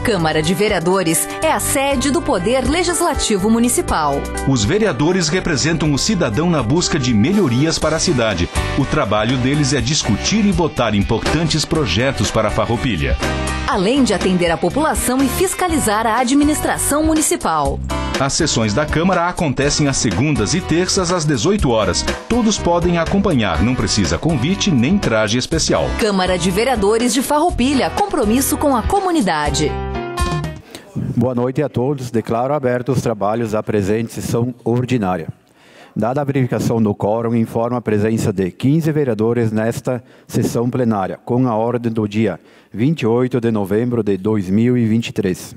Câmara de Vereadores é a sede do Poder Legislativo Municipal. Os vereadores representam o cidadão na busca de melhorias para a cidade. O trabalho deles é discutir e votar importantes projetos para a Farroupilha, além de atender a população e fiscalizar a administração municipal. As sessões da Câmara acontecem às segundas e terças às 18 horas. Todos podem acompanhar, não precisa convite nem traje especial. Câmara de Vereadores de Farroupilha, compromisso com a comunidade. Boa noite a todos. Declaro abertos os trabalhos da presente sessão ordinária. Dada a verificação do quórum, informo a presença de 15 vereadores nesta sessão plenária, com a ordem do dia 28 de novembro de 2023.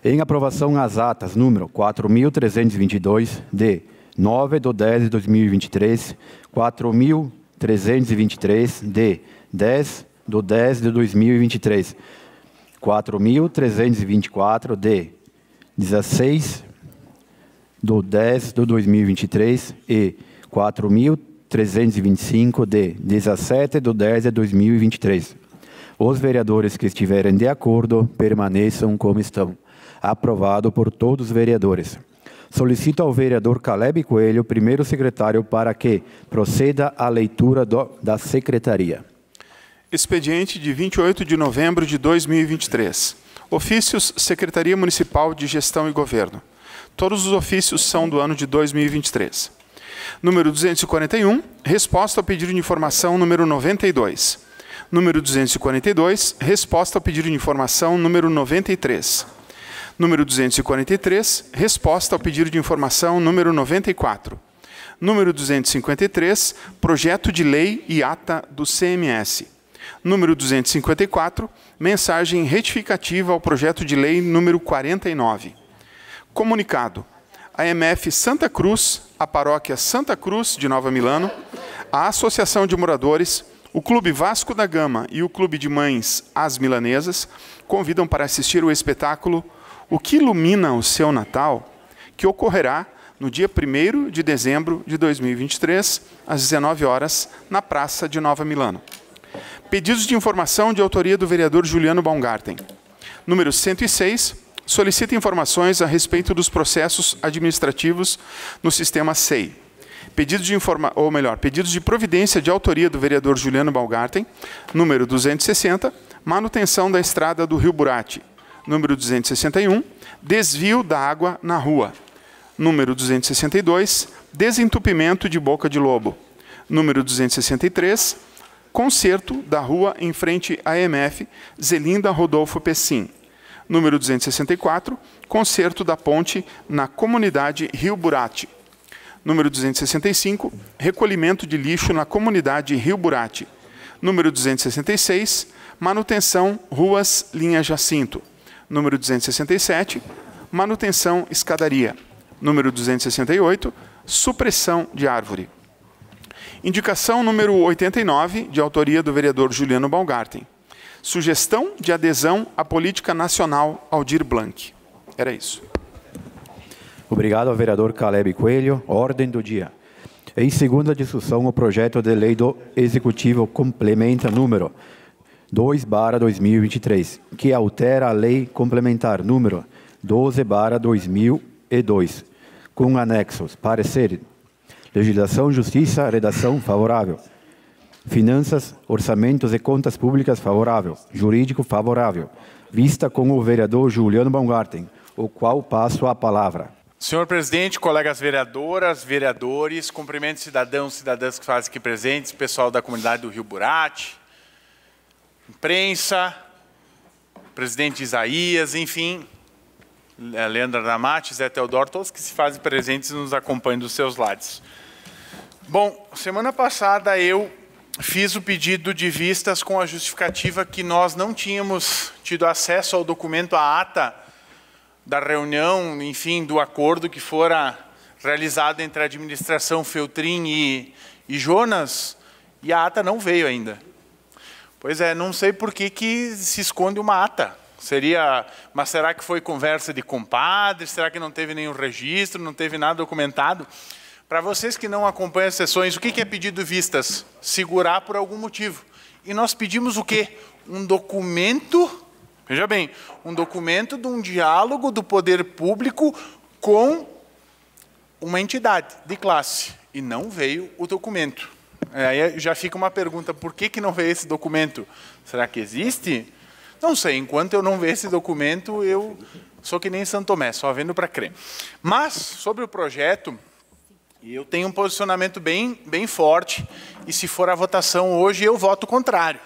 Em aprovação às atas número 4.322, de 9/10/2023, 4.323, de 10/10/2023, 4.324, de 16/10/2023 e 4.325, de 17/10/2023. Os vereadores que estiverem de acordo permaneçam como estão. Aprovado por todos os vereadores. Solicito ao vereador Caleb Coelho, primeiro secretário, para que proceda à leitura da secretaria. Expediente de 28 de novembro de 2023. Ofícios Secretaria Municipal de Gestão e Governo. Todos os ofícios são do ano de 2023. Número 241, resposta ao pedido de informação número 92. Número 242, resposta ao pedido de informação número 93. Número 243, resposta ao pedido de informação número 94. Número 253, projeto de lei e ata do CMS. Número 254, mensagem retificativa ao projeto de lei número 49. Comunicado. A MF Santa Cruz, a Paróquia Santa Cruz de Nova Milano, a Associação de Moradores, o Clube Vasco da Gama e o Clube de Mães As Milanesas convidam para assistir o espetáculo O que Ilumina o Seu Natal, que ocorrerá no dia 1º de dezembro de 2023, às 19 horas, na Praça de Nova Milano. Pedidos de informação de autoria do vereador Juliano Baumgarten. Número 106, solicita informações a respeito dos processos administrativos no sistema SEI. Pedidos de providência de autoria do vereador Juliano Baumgarten. Número 260, manutenção da estrada do Rio Burati. Número 261, desvio da água na rua. Número 262, desentupimento de Boca de Lobo. Número 263, conserto da rua em frente à MF Zelinda Rodolfo Pessim. Número 264, conserto da ponte na comunidade Rio Burati. Número 265, recolhimento de lixo na comunidade Rio Burati. Número 266, manutenção ruas linha Jacinto. Número 267, manutenção escadaria. Número 268, supressão de árvore. Indicação número 89, de autoria do vereador Juliano Baumgarten. Sugestão de adesão à política nacional Aldir Blanc. Era isso. Obrigado ao vereador Caleb Coelho. Ordem do dia. Em segunda discussão, o projeto de lei do Executivo complementa número 2/2023, que altera a lei complementar número 12/2002, com anexos. Parecer. Legislação, Justiça, redação favorável. Finanças, Orçamentos e Contas Públicas favorável. Jurídico favorável. Vista com o vereador Juliano Baumgarten, o qual passo a palavra. Senhor presidente, colegas vereadoras, vereadores, cumprimento cidadãos e cidadãs que fazem aqui presentes, pessoal da comunidade do Rio Burati, imprensa, presidente Isaías, enfim, Leandra Damati, Zé Teodoro, todos que se fazem presentes e nos acompanham dos seus lares. Bom, semana passada eu fiz o pedido de vistas com a justificativa que nós não tínhamos tido acesso ao documento, à ata da reunião, enfim, do acordo que fora realizado entre a administração Feltrin e Jonas, e a ata não veio ainda. Pois é, não sei por que se esconde uma ata. Mas será que foi conversa de compadre? Será que não teve nenhum registro? Não teve nada documentado? Para vocês que não acompanham as sessões, o que é pedido vistas? Segurar por algum motivo. E nós pedimos o quê? Um documento Veja bem, um documento de um diálogo do poder público com uma entidade de classe. E não veio o documento. Aí já fica uma pergunta, por que não veio esse documento? Será que existe? Não sei, enquanto eu não ver esse documento, eu sou que nem Santo Tomé, só vendo para crer. Mas, sobre o projeto, eu tenho um posicionamento bem forte, e se for a votação hoje, eu voto contrário.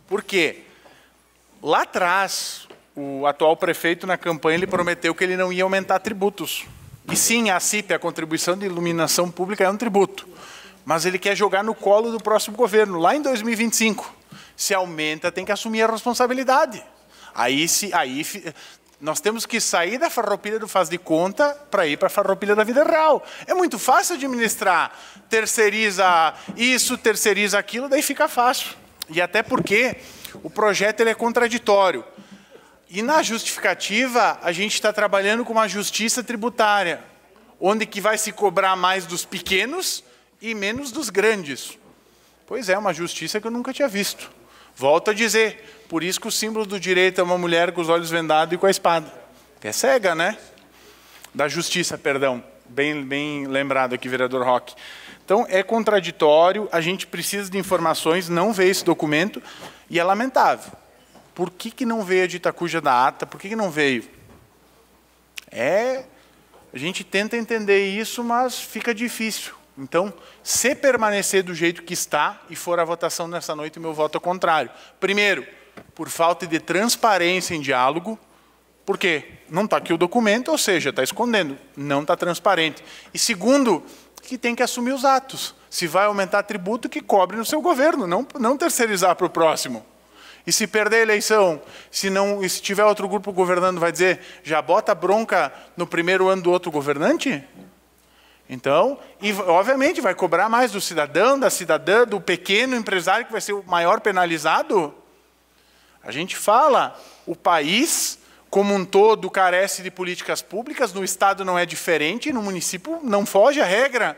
Por quê? Lá atrás, o atual prefeito, na campanha, ele prometeu que ele não ia aumentar tributos. E sim, a CIP, a contribuição de iluminação pública, é um tributo. Mas ele quer jogar no colo do próximo governo, lá em 2025. Se aumenta, tem que assumir a responsabilidade. Aí nós temos que sair da farroupilha do faz de conta para ir para a farroupilha da vida real. É muito fácil administrar. Terceiriza isso, terceiriza aquilo, daí fica fácil. E até porque o projeto ele é contraditório. E na justificativa, a gente está trabalhando com uma justiça tributária, onde que vai se cobrar mais dos pequenos e menos dos grandes. Pois é, uma justiça que eu nunca tinha visto. Volto a dizer, por isso que o símbolo do direito é uma mulher com os olhos vendados e com a espada. É cega, né? Da justiça, perdão. Bem lembrado aqui, vereador Roque. Então, é contraditório, a gente precisa de informações, não vê esse documento, e é lamentável. Por que não veio a de Itacuja da ata? Por que não veio? A gente tenta entender isso, mas fica difícil. Então, se permanecer do jeito que está e for a votação nessa noite, o meu voto é contrário. Primeiro, por falta de transparência em diálogo. Por quê? Não está aqui o documento, ou seja, está escondendo. Não está transparente. E segundo, que tem que assumir os atos. Se vai aumentar tributo, que cobre no seu governo, não terceirizar para o próximo. E se perder a eleição, se tiver outro grupo governando, vai dizer, já bota bronca no primeiro ano do outro governante? Então, e obviamente vai cobrar mais do cidadão, da cidadã, do pequeno empresário que vai ser o maior penalizado. A gente fala, o país como um todo carece de políticas públicas, no estado não é diferente, no município não foge a regra.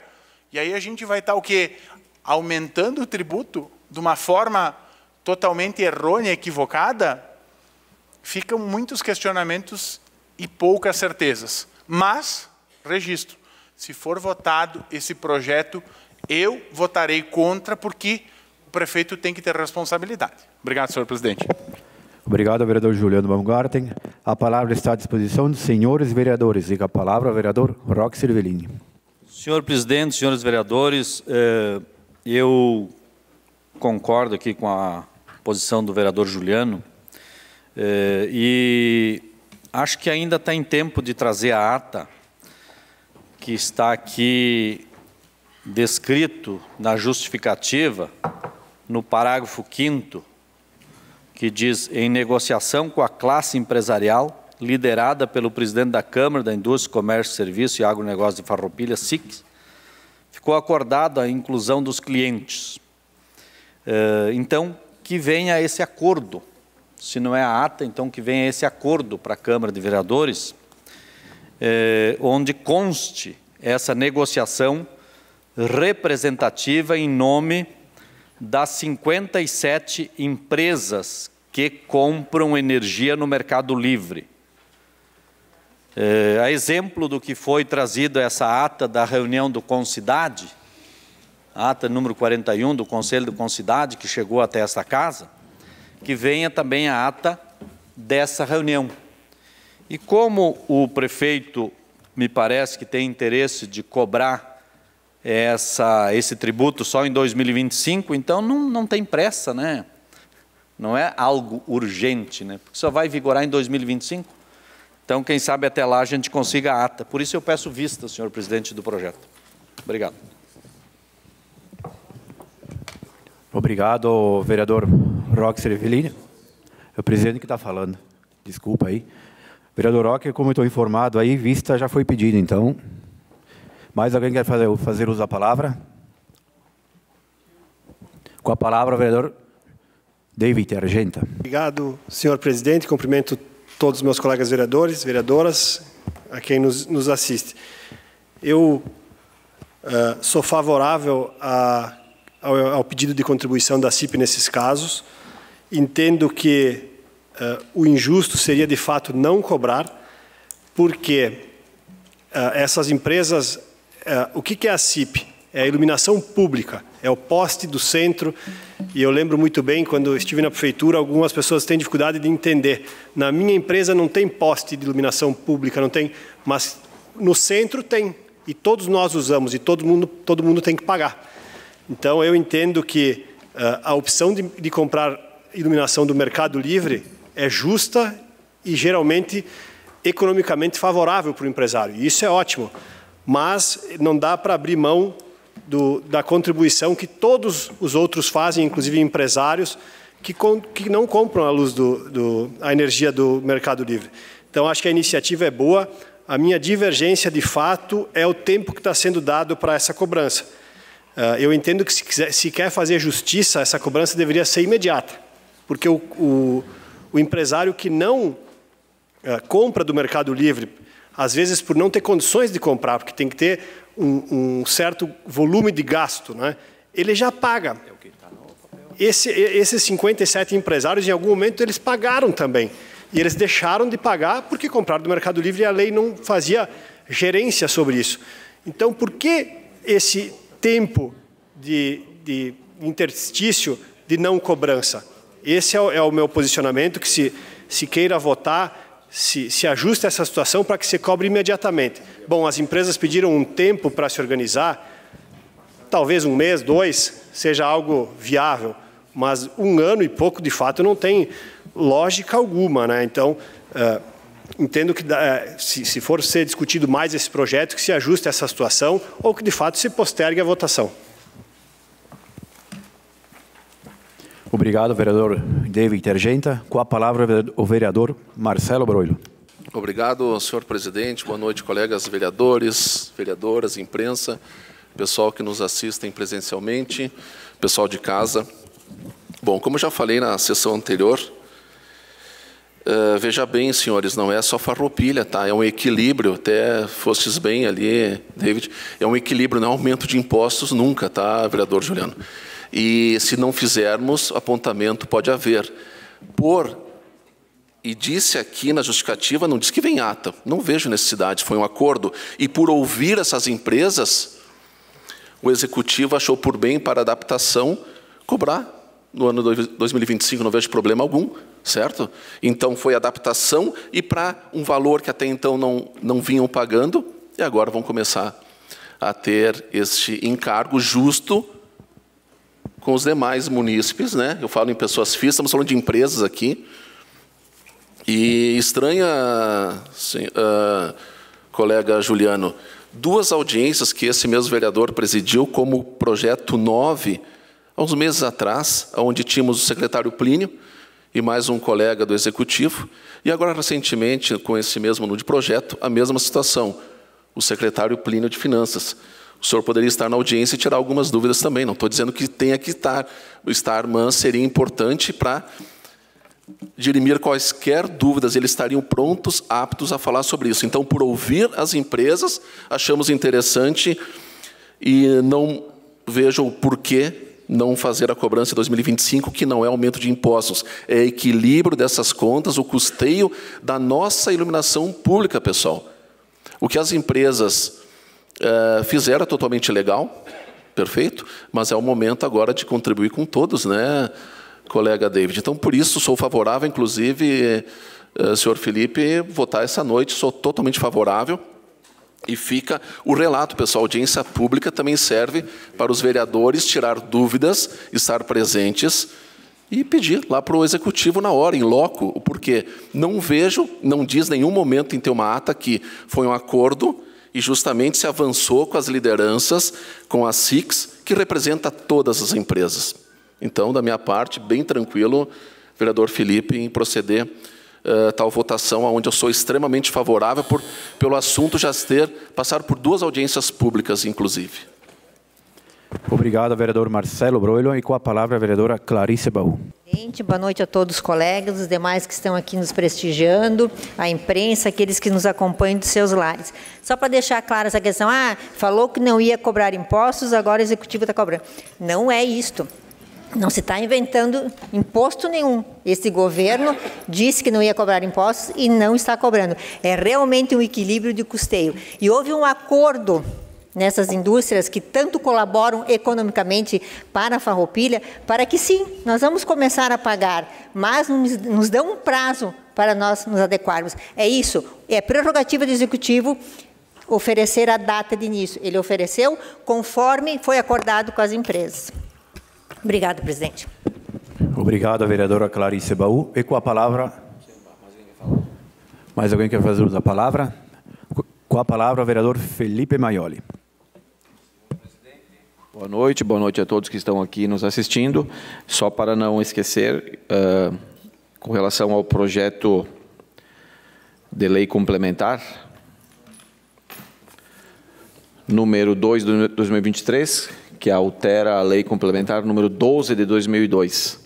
E aí a gente vai estar o quê? Aumentando o tributo de uma forma totalmente errônea, equivocada. Ficam muitos questionamentos e poucas certezas. Mas, registro, se for votado esse projeto, eu votarei contra, porque o prefeito tem que ter responsabilidade. Obrigado, senhor presidente. Obrigado, vereador Juliano Baumgarten. A palavra está à disposição dos senhores vereadores. E com a palavra, o vereador Roque Cervellini. Senhor presidente, senhores vereadores, eu concordo aqui com a posição do vereador Juliano e acho que ainda está em tempo de trazer a ata que está aqui descrito na justificativa, no parágrafo 5º, que diz, em negociação com a classe empresarial, liderada pelo presidente da Câmara da Indústria, Comércio, Serviço e Agronegócio de Farroupilha, SIC, ficou acordada a inclusão dos clientes. Então, que venha esse acordo, se não é a ata, então que venha esse acordo para a Câmara de Vereadores, onde conste essa negociação representativa em nome das 57 empresas que compram energia no mercado livre. A exemplo do que foi trazido essa ata da reunião do Concidade, a ata número 41 do Conselho do Concidade, que chegou até esta casa, que venha também a ata dessa reunião. E como o prefeito, me parece que tem interesse de cobrar esse tributo só em 2025, então não tem pressa, né? Não é algo urgente, né? Porque só vai vigorar em 2025. Então, quem sabe até lá a gente consiga a ata. Por isso eu peço vista, senhor presidente, do projeto. Obrigado. Obrigado, vereador Roque Cervellini. É o presidente que está falando. Desculpa aí. Vereador Roque, como eu estou informado aí, vista já foi pedida, então. Mais alguém quer fazer uso da palavra? Com a palavra, o vereador David Argenta. Obrigado, senhor presidente. Cumprimento todos os meus colegas vereadores, vereadoras, a quem nos assiste. Eu sou favorável ao pedido de contribuição da CIP nesses casos. Entendo que o injusto seria, de fato, não cobrar, porque essas empresas... o que é a CIP? É a iluminação pública, é o poste do centro, e eu lembro muito bem, quando estive na prefeitura, algumas pessoas têm dificuldade de entender. Na minha empresa não tem poste de iluminação pública, não tem, mas no centro tem, e todos nós usamos, e todo mundo tem que pagar. Então, eu entendo que a opção de comprar iluminação do Mercado Livre é justa e, geralmente, economicamente favorável para o empresário, e isso é ótimo. Mas não dá para abrir mão da contribuição que todos os outros fazem, inclusive empresários, que não compram a luz a energia do Mercado Livre. Então, acho que a iniciativa é boa. A minha divergência, de fato, é o tempo que está sendo dado para essa cobrança. Eu entendo que, se quer fazer justiça, essa cobrança deveria ser imediata, porque o empresário que não compra do Mercado Livre, às vezes por não ter condições de comprar, porque tem que ter um certo volume de gasto, né? Ele já paga. Esses 57 empresários, em algum momento, eles pagaram também. E eles deixaram de pagar porque compraram do Mercado Livre e a lei não fazia gerência sobre isso. Então, por que esse tempo de interstício de não cobrança? Esse é o meu posicionamento, que se queira votar, se ajusta essa situação para que se cobre imediatamente. Bom, as empresas pediram um tempo para se organizar, talvez 1 mês, 2, seja algo viável, mas 1 ano e pouco, de fato, não tem lógica alguma, né? Então, entendo que, se for ser discutido mais esse projeto, que se ajuste essa situação ou que, de fato, se postergue a votação. Obrigado, vereador David Argenta. Com a palavra, o vereador Marcelo Broilo. Obrigado, senhor presidente. Boa noite, colegas vereadores, vereadoras, imprensa, pessoal que nos assistem presencialmente, pessoal de casa. Bom, como já falei na sessão anterior, veja bem, senhores, não é só farroupilha, tá? É um equilíbrio, até fostes bem ali, David, é um equilíbrio, não é aumento de impostos nunca, tá, vereador Juliano? E se não fizermos, apontamento pode haver. E disse aqui na justificativa, não diz que vem ata, não vejo necessidade, foi um acordo. E por ouvir essas empresas, o Executivo achou por bem, para adaptação, cobrar no ano 2025, não vejo problema algum, certo? Então foi adaptação e para um valor que até então não vinham pagando, e agora vão começar a ter este encargo justo com os demais munícipes, né? Eu falo em pessoas físicas, estamos falando de empresas aqui. E estranha, colega Juliano, 2 audiências que esse mesmo vereador presidiu, como o projeto 9, há uns meses atrás, onde tínhamos o secretário Plínio e mais um colega do Executivo, e agora, recentemente, com esse mesmo número de projeto, a mesma situação, o secretário Plínio de Finanças. O senhor poderia estar na audiência e tirar algumas dúvidas também. Não estou dizendo que tenha que estar. O estar, mas seria importante para dirimir quaisquer dúvidas. Eles estariam prontos, aptos a falar sobre isso. Então, por ouvir as empresas, achamos interessante e não vejo o porquê não fazer a cobrança em 2025, que não é aumento de impostos. É equilíbrio dessas contas, o custeio da nossa iluminação pública, pessoal. O que as empresas fizeram é totalmente legal, perfeito, mas é o momento agora de contribuir com todos, né, colega David? Então, por isso, sou favorável, inclusive, senhor Felipe, votar essa noite, sou totalmente favorável. E fica o relato, pessoal, a audiência pública também serve para os vereadores tirar dúvidas, estar presentes e pedir lá para o Executivo na hora, em loco, o porquê. Não vejo, não diz nenhum momento em ter uma ata que foi um acordo e justamente se avançou com as lideranças, com a SICS, que representa todas as empresas. Então, da minha parte, bem tranquilo, vereador Felipe, em proceder tal votação, onde eu sou extremamente favorável pelo assunto já passar por 2 audiências públicas, inclusive. Obrigado, vereador Marcelo Broilo. E com a palavra, a vereadora Clarice Baú. Boa noite a todos os colegas, os demais que estão aqui nos prestigiando, a imprensa, aqueles que nos acompanham dos seus lares. Só para deixar clara essa questão, falou que não ia cobrar impostos, agora o Executivo está cobrando. Não é isto. Não se está inventando imposto nenhum. Esse governo disse que não ia cobrar impostos e não está cobrando. É realmente um equilíbrio de custeio. E houve um acordo nessas indústrias que tanto colaboram economicamente para a Farroupilha, para que sim, nós vamos começar a pagar, mas nos dão um prazo para nós nos adequarmos. É isso, é prerrogativa do Executivo oferecer a data de início. Ele ofereceu conforme foi acordado com as empresas. Obrigado, presidente. Obrigado, vereadora Clarice Baú. E com a palavra... Mais alguém quer fazer uso da palavra? Com a palavra, o vereador Felipe Maioli. Boa noite a todos que estão aqui nos assistindo. Só para não esquecer, com relação ao projeto de lei complementar, número 2 de 2023, que altera a lei complementar número 12 de 2002.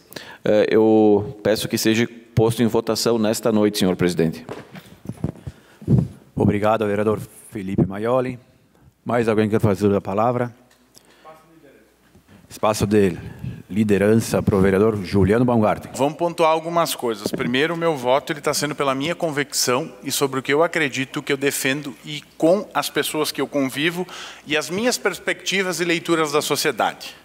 Eu peço que seja posto em votação nesta noite, senhor presidente. Obrigado, vereador Felipe Maioli. Mais alguém quer fazer uso da palavra? Espaço de liderança para o vereador Juliano Baumgarten. Vamos pontuar algumas coisas. Primeiro, o meu voto está sendo pela minha convicção e sobre o que eu acredito, que eu defendo e com as pessoas que eu convivo e as minhas perspectivas e leituras da sociedade.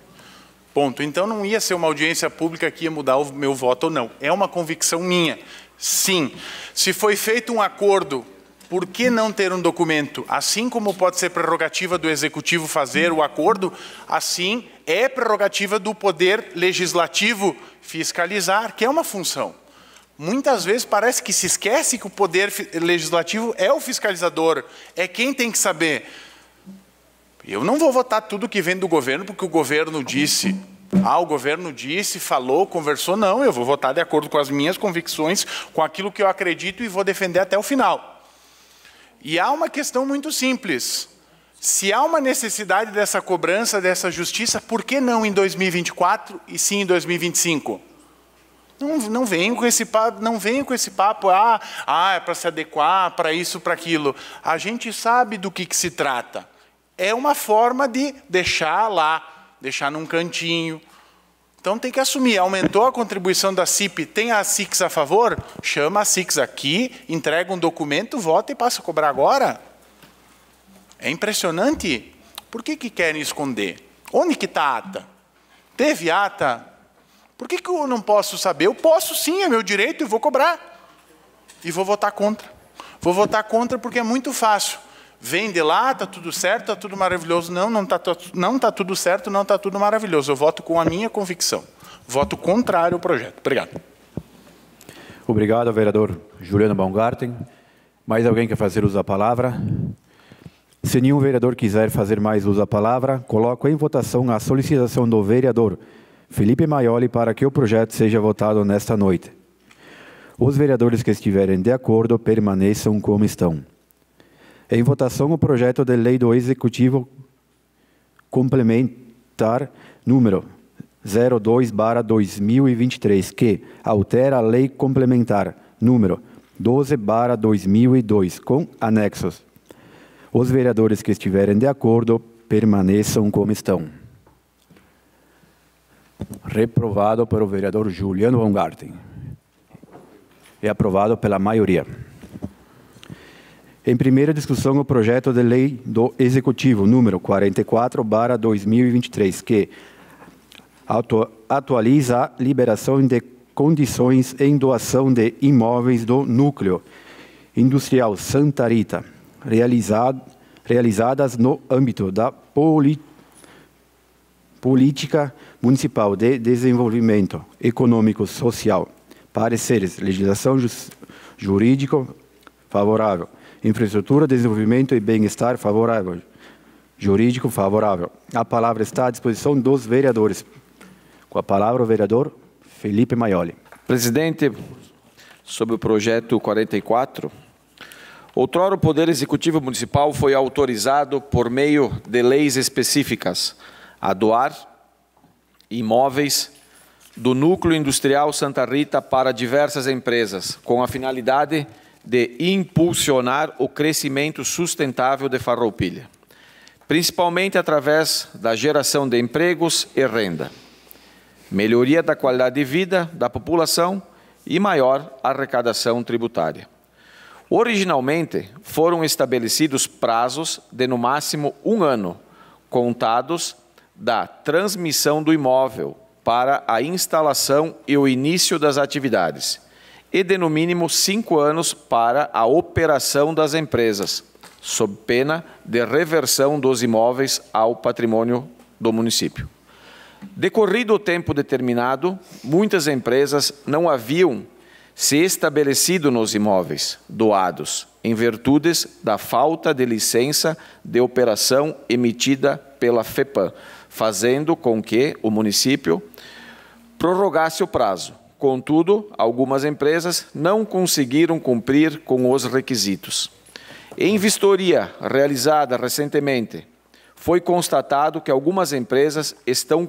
Ponto. Então, não ia ser uma audiência pública que ia mudar o meu voto ou não. É uma convicção minha. Sim. Se foi feito um acordo, por que não ter um documento? Assim como pode ser prerrogativa do Executivo fazer o acordo, assim é prerrogativa do Poder Legislativo fiscalizar, que é uma função. Muitas vezes parece que se esquece que o Poder Legislativo é o fiscalizador, é quem tem que saber. Eu não vou votar tudo que vem do governo, porque o governo disse... o governo disse, falou, conversou. Não, eu vou votar de acordo com as minhas convicções, com aquilo que eu acredito e vou defender até o final. E há uma questão muito simples. Se há uma necessidade dessa cobrança, dessa justiça, por que não em 2024 e sim em 2025? Não venham com esse papo, é para se adequar, para isso, para aquilo. A gente sabe do que se trata. É uma forma de deixar lá, deixar num cantinho. Então tem que assumir, aumentou a contribuição da CIP, tem a SIX a favor? Chama a SIX aqui, entrega um documento, vota e passa a cobrar agora. É impressionante. Por que querem esconder? Onde que está a ata? Teve ata? Por que eu não posso saber? Eu posso sim, é meu direito e vou cobrar. E vou votar contra. Vou votar contra porque é muito fácil. Vem de lá, está tudo certo, está tudo maravilhoso. Não está tudo certo, não está tudo maravilhoso. Eu voto com a minha convicção. Voto contrário ao projeto. Obrigado. Obrigado, vereador Juliano Baumgarten. Mais alguém quer fazer uso da palavra? Se nenhum vereador quiser fazer mais uso da palavra, coloco em votação a solicitação do vereador Felipe Maioli para que o projeto seja votado nesta noite. Os vereadores que estiverem de acordo permaneçam como estão. Em votação, o projeto de lei do Executivo complementar número 02/2023, que altera a lei complementar número 12/2002, com anexos. Os vereadores que estiverem de acordo permaneçam como estão. Reprovado para o vereador Juliano Baumgarten. É aprovado pela maioria. Em primeira discussão, o projeto de lei do Executivo, número 44/2023, que atualiza a liberação de condições em doação de imóveis do Núcleo Industrial Santa Rita, realizadas no âmbito da Política Municipal de Desenvolvimento Econômico Social. Pareceres: legislação jurídico favorável. Infraestrutura, desenvolvimento e bem-estar favorável. Jurídico favorável. A palavra está à disposição dos vereadores. Com a palavra, o vereador Felipe Maioli. Presidente, sobre o projeto 44, outrora o Poder Executivo Municipal foi autorizado, por meio de leis específicas, a doar imóveis do Núcleo Industrial Santa Rita para diversas empresas, com a finalidade de impulsionar o crescimento sustentável de Farroupilha, principalmente através da geração de empregos e renda. melhoria da qualidade de vida da população e maior arrecadação tributária. Originalmente, foram estabelecidos prazos de, no máximo, 1 ano, contados da transmissão do imóvel para a instalação e o início das atividades, e de, no mínimo, 5 anos para a operação das empresas, sob pena de reversão dos imóveis ao patrimônio do município. Decorrido o tempo determinado, muitas empresas não haviam se estabelecido nos imóveis doados, em virtude da falta de licença de operação emitida pela FEPAM, fazendo com que o município prorrogasse o prazo. Contudo, algumas empresas não conseguiram cumprir com os requisitos. Em vistoria realizada recentemente, foi constatado que algumas empresas estão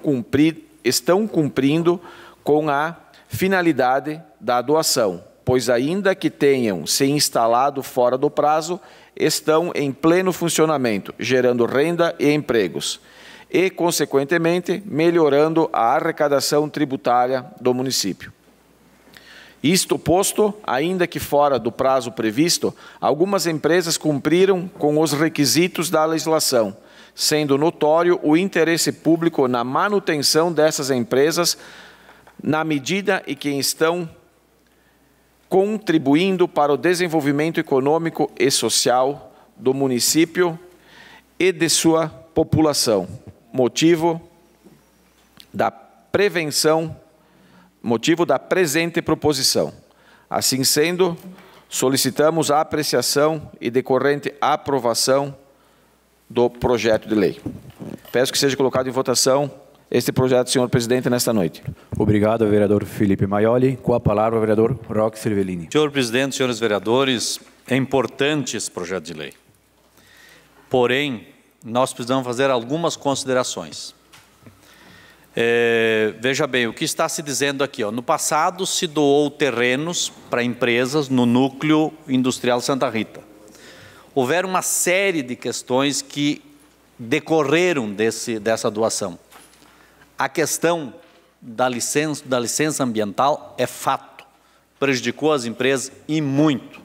cumprindo com a finalidade da doação, pois ainda que tenham se instalado fora do prazo, estão em pleno funcionamento, gerando renda e empregos, e, consequentemente, melhorando a arrecadação tributária do município. Isto posto, ainda que fora do prazo previsto, algumas empresas cumpriram com os requisitos da legislação, sendo notório o interesse público na manutenção dessas empresas, na medida em que estão contribuindo para o desenvolvimento econômico e social do município e de sua população, motivo da presente proposição. Assim sendo, solicitamos a apreciação e decorrente aprovação do projeto de lei. Peço que seja colocado em votação este projeto, senhor presidente, nesta noite. Obrigado, vereador Felipe Maioli. Com a palavra, o vereador Roque Cervellini. Senhor presidente, senhores vereadores, é importante esse projeto de lei. Porém, nós precisamos fazer algumas considerações. Veja bem, o que está se dizendo aqui, no passado se doou terrenos para empresas no núcleo industrial Santa Rita. Houveram uma série de questões que decorreram dessa doação. A questão da licença ambiental é fato, prejudicou as empresas e muito.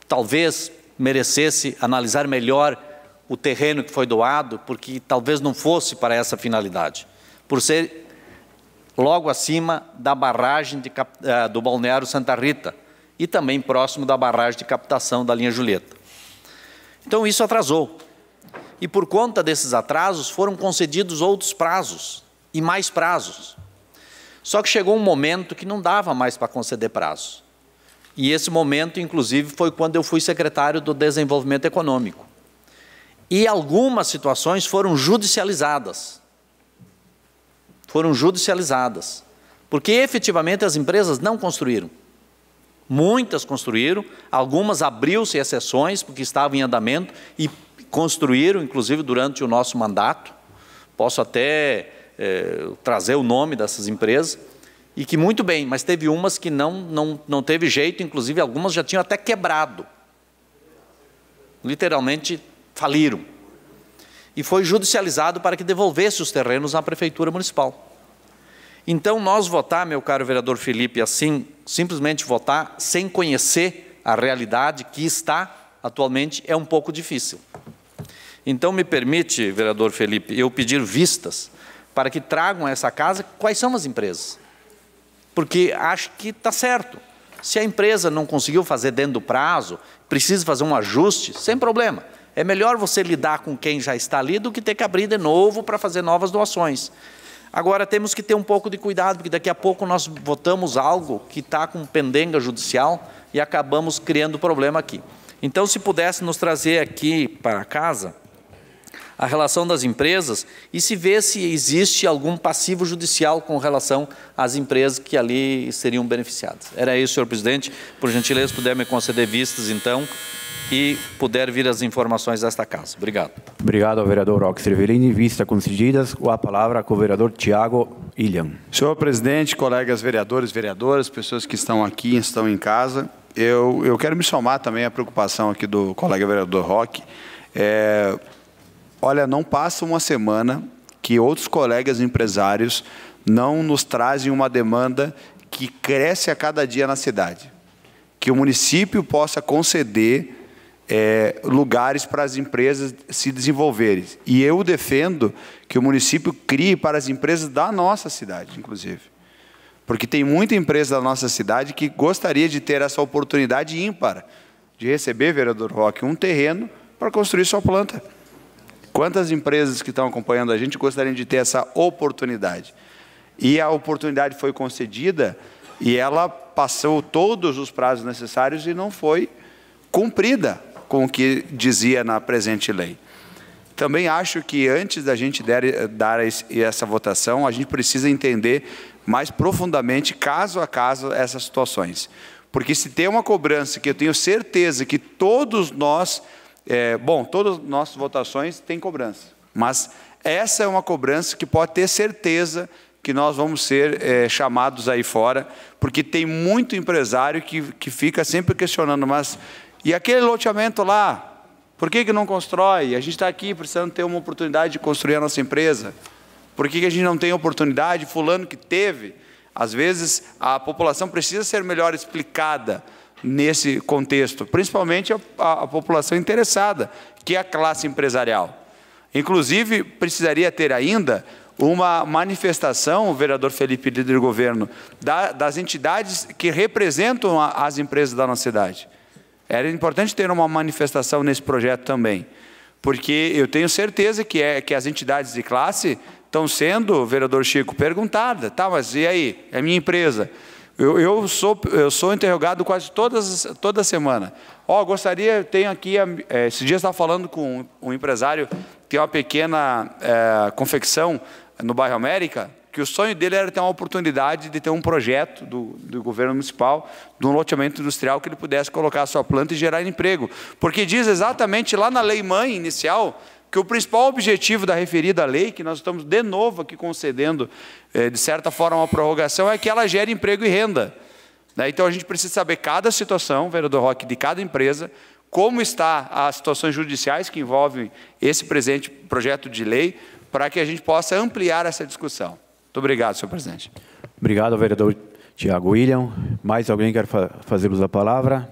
Talvez merecesse analisar melhor o terreno que foi doado, porque talvez não fosse para essa finalidade, por ser logo acima da barragem do balneário Santa Rita e também próximo da barragem de captação da linha Julieta. Então isso atrasou. E por conta desses atrasos foram concedidos outros prazos e mais prazos. Só que chegou um momento que não dava mais para conceder prazos. E esse momento, inclusive, foi quando eu fui secretário do Desenvolvimento Econômico. E algumas situações foram judicializadas. Porque efetivamente as empresas não construíram. Muitas construíram, algumas abriu-se exceções porque estavam em andamento e construíram, inclusive durante o nosso mandato. Posso até trazer o nome dessas empresas, e que muito bem, mas teve umas que não teve jeito, inclusive algumas já tinham até quebrado. Literalmente faliram. E foi judicializado para que devolvesse os terrenos à Prefeitura Municipal. Então, nós votar, meu caro vereador Felipe, assim, simplesmente votar sem conhecer a realidade que está atualmente é um pouco difícil. Então, me permite, vereador Felipe, eu pedir vistas para que tragam a essa casa quais são as empresas. Porque acho que está certo. Se a empresa não conseguiu fazer dentro do prazo, precisa fazer um ajuste, sem problema. É melhor você lidar com quem já está ali do que ter que abrir de novo para fazer novas doações. Agora, temos que ter um pouco de cuidado, porque daqui a pouco nós votamos algo que está com pendenga judicial e acabamos criando problema aqui. Então, se pudesse nos trazer aqui para casa a relação das empresas e se vê se existe algum passivo judicial com relação às empresas que ali seriam beneficiadas. Era isso, senhor presidente. Por gentileza, puder me conceder vistas, então, e puder vir as informações desta casa. Obrigado. Obrigado ao vereador Roque Cervellini. Vista concedidas, com a palavra com o vereador Tiago Ilhan. Senhor presidente, colegas vereadores, vereadoras, pessoas que estão aqui e estão em casa, eu quero me somar também à preocupação aqui do colega vereador Roque. Olha, não passa uma semana que outros colegas empresários não nos trazem uma demanda que cresce a cada dia na cidade. Que o município possa conceder lugares para as empresas se desenvolverem. E eu defendo que o município crie para as empresas da nossa cidade, inclusive. Porque tem muita empresa da nossa cidade que gostaria de ter essa oportunidade ímpar de receber, vereador Roque, um terreno para construir sua planta. Quantas empresas que estão acompanhando a gente gostariam de ter essa oportunidade? E a oportunidade foi concedida e ela passou todos os prazos necessários e não foi cumprida com o que dizia na presente lei. Também acho que antes da gente dar essa votação, a gente precisa entender mais profundamente, caso a caso, essas situações. Porque se tem uma cobrança que eu tenho certeza que todos nós, todas as nossas votações têm cobrança, mas essa é uma cobrança que pode ter certeza que nós vamos ser chamados aí fora, porque tem muito empresário que fica sempre questionando, mas e aquele loteamento lá, por que não constrói? A gente está aqui precisando ter uma oportunidade de construir a nossa empresa. Por que a gente não tem oportunidade? Fulano que teve. Às vezes, a população precisa ser melhor explicada nesse contexto, principalmente a população interessada, que é a classe empresarial. Inclusive, precisaria ter ainda uma manifestação, o vereador Felipe, líder do governo, das entidades que representam as empresas da nossa cidade. Era importante ter uma manifestação nesse projeto também, porque eu tenho certeza que as entidades de classe estão sendo, vereador Chico, perguntadas. Tá, mas e aí? É minha empresa. Eu sou interrogado quase toda semana. Tenho aqui, esses dias estava falando com um empresário que tem uma pequena confecção no bairro América, que o sonho dele era ter uma oportunidade de ter um projeto do governo municipal, de um loteamento industrial que ele pudesse colocar a sua planta e gerar emprego. Porque diz exatamente lá na lei-mãe inicial que o principal objetivo da referida lei, que nós estamos de novo aqui concedendo, de certa forma, uma prorrogação, é que ela gere emprego e renda. Então, a gente precisa saber cada situação, vereador Roque, de cada empresa, como está as situações judiciais que envolvem esse presente projeto de lei, para que a gente possa ampliar essa discussão. Muito obrigado, senhor presidente. Obrigado, vereador Tiago William. Mais alguém quer fazer uso da palavra?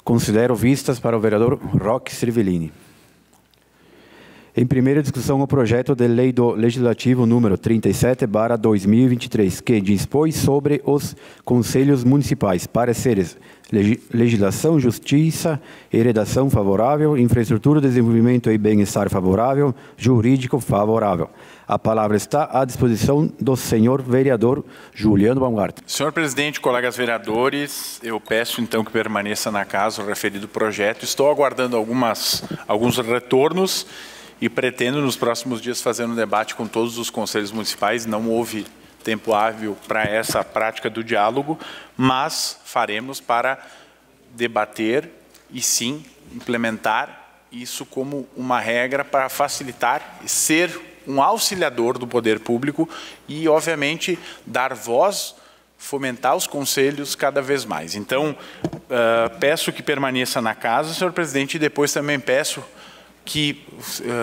Considero vistas para o vereador Roque Sirvellini. Em primeira discussão, o projeto de lei do Legislativo número 37/2023, que dispõe sobre os conselhos municipais, pareceres, legislação, justiça e redação favorável, infraestrutura, desenvolvimento e bem-estar favorável, jurídico favorável. A palavra está à disposição do senhor vereador Juliano Baumgarten. Senhor presidente, colegas vereadores, eu peço então que permaneça na casa o referido projeto. Estou aguardando alguns retornos e pretendo nos próximos dias fazer um debate com todos os conselhos municipais. Não houve tempo hábil para essa prática do diálogo, mas faremos para debater e sim implementar isso como uma regra para facilitar e ser um auxiliador do poder público e, obviamente, dar voz, fomentar os conselhos cada vez mais. Então, peço que permaneça na casa, senhor presidente, e depois também peço que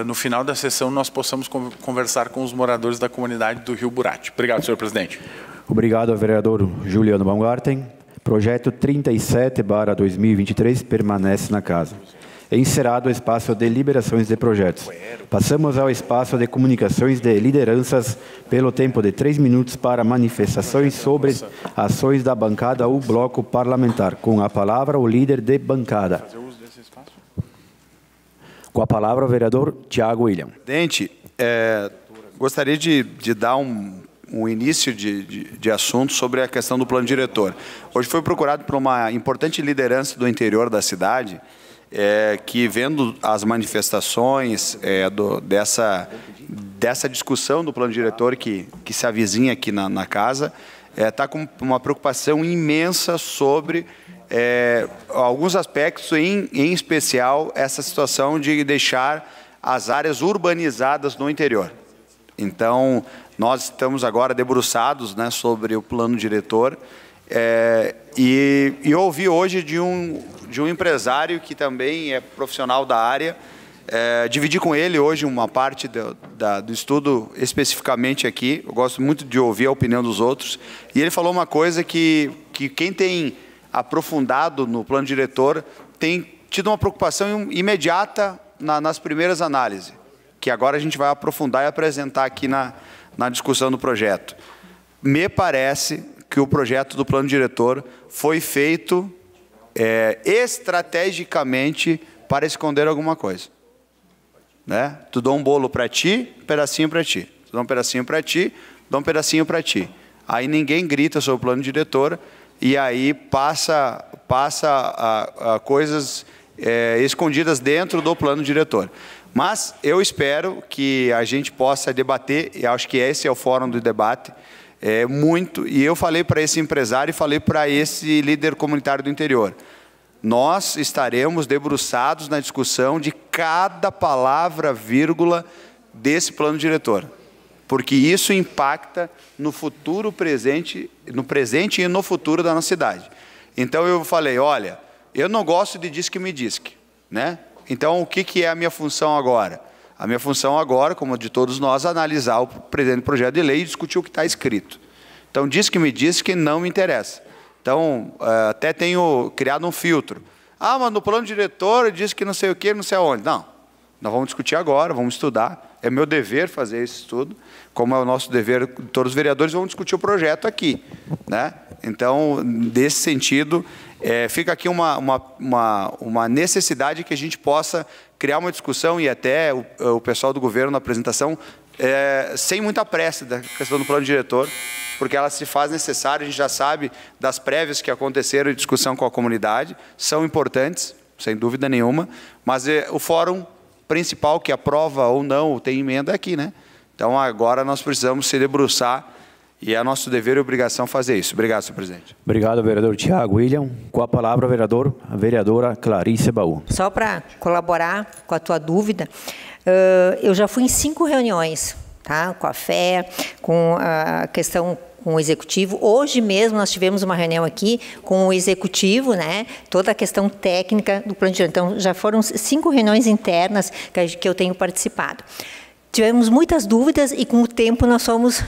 no final da sessão nós possamos conversar com os moradores da comunidade do Rio Burati. Obrigado, senhor presidente. Obrigado, vereador Juliano Baumgarten. Projeto 37/2023 permanece na casa. Encerrado o espaço de liberações de projetos. Passamos ao espaço de comunicações de lideranças pelo tempo de 3 minutos para manifestações sobre ações da bancada ou bloco parlamentar. Com a palavra, o líder de bancada. Com a palavra, o vereador Tiago William. Presidente, gostaria de dar um início de assunto sobre a questão do plano diretor. Hoje foi procurado por uma importante liderança do interior da cidade, que vendo as manifestações dessa discussão do plano diretor que se avizinha aqui na casa, está com uma preocupação imensa sobre alguns aspectos, em especial essa situação de deixar as áreas urbanizadas no interior. Então, nós estamos agora debruçados, né, sobre o plano diretor, e eu ouvi hoje de um empresário que também é profissional da área, Dividi com ele hoje uma parte do estudo especificamente aqui. Eu gosto muito de ouvir a opinião dos outros. E ele falou uma coisa que quem tem aprofundado no plano diretor tem tido uma preocupação imediata nas primeiras análises, que agora a gente vai aprofundar e apresentar aqui na discussão do projeto. Me parece que o projeto do plano diretor foi feito estrategicamente para esconder alguma coisa. Né? Tu dá um bolo para ti, um pedacinho para ti. Tu dá um pedacinho para ti, dá um pedacinho para ti. Aí ninguém grita sobre o plano diretor e aí passa a coisas escondidas dentro do plano diretor. Mas eu espero que a gente possa debater, e acho que esse é o fórum do debate, muito, e eu falei para esse empresário e falei para esse líder comunitário do interior, nós estaremos debruçados na discussão de cada palavra, vírgula, desse plano diretor, porque isso impacta no futuro presente, no presente e no futuro da nossa cidade. Então eu falei, olha, eu não gosto de disque-me-disque, né? Então o que é a minha função agora? A minha função agora, como de todos nós, é analisar o presente projeto de lei e discutir o que está escrito. Então disque-me-disque não me interessa. Então, até tenho criado um filtro. Ah, mas no plano diretor diz que não sei o quê, não sei aonde. Não, nós vamos discutir agora, vamos estudar. É meu dever fazer esse estudo, como é o nosso dever, todos os vereadores vão discutir o projeto aqui. Né? Então, nesse sentido, fica aqui uma necessidade que a gente possa criar uma discussão e até o pessoal do governo na apresentação, sem muita pressa da questão do plano diretor, porque ela se faz necessária, a gente já sabe das prévias que aconteceram em discussão com a comunidade, são importantes, sem dúvida nenhuma, mas o fórum principal que aprova ou não tem emenda é aqui, né? Então agora nós precisamos se debruçar e é nosso dever e obrigação fazer isso. Obrigado, senhor presidente. Obrigado, vereador Tiago William. Com a palavra, a vereadora Clarice Baú. Só para colaborar com a tua dúvida, eu já fui em 5 reuniões, tá? Com a FE, com a questão com o executivo. Hoje mesmo nós tivemos uma reunião aqui com o executivo, né? Toda a questão técnica do plano diretor. Então, já foram 5 reuniões internas que eu tenho participado. Tivemos muitas dúvidas e com o tempo nós fomos,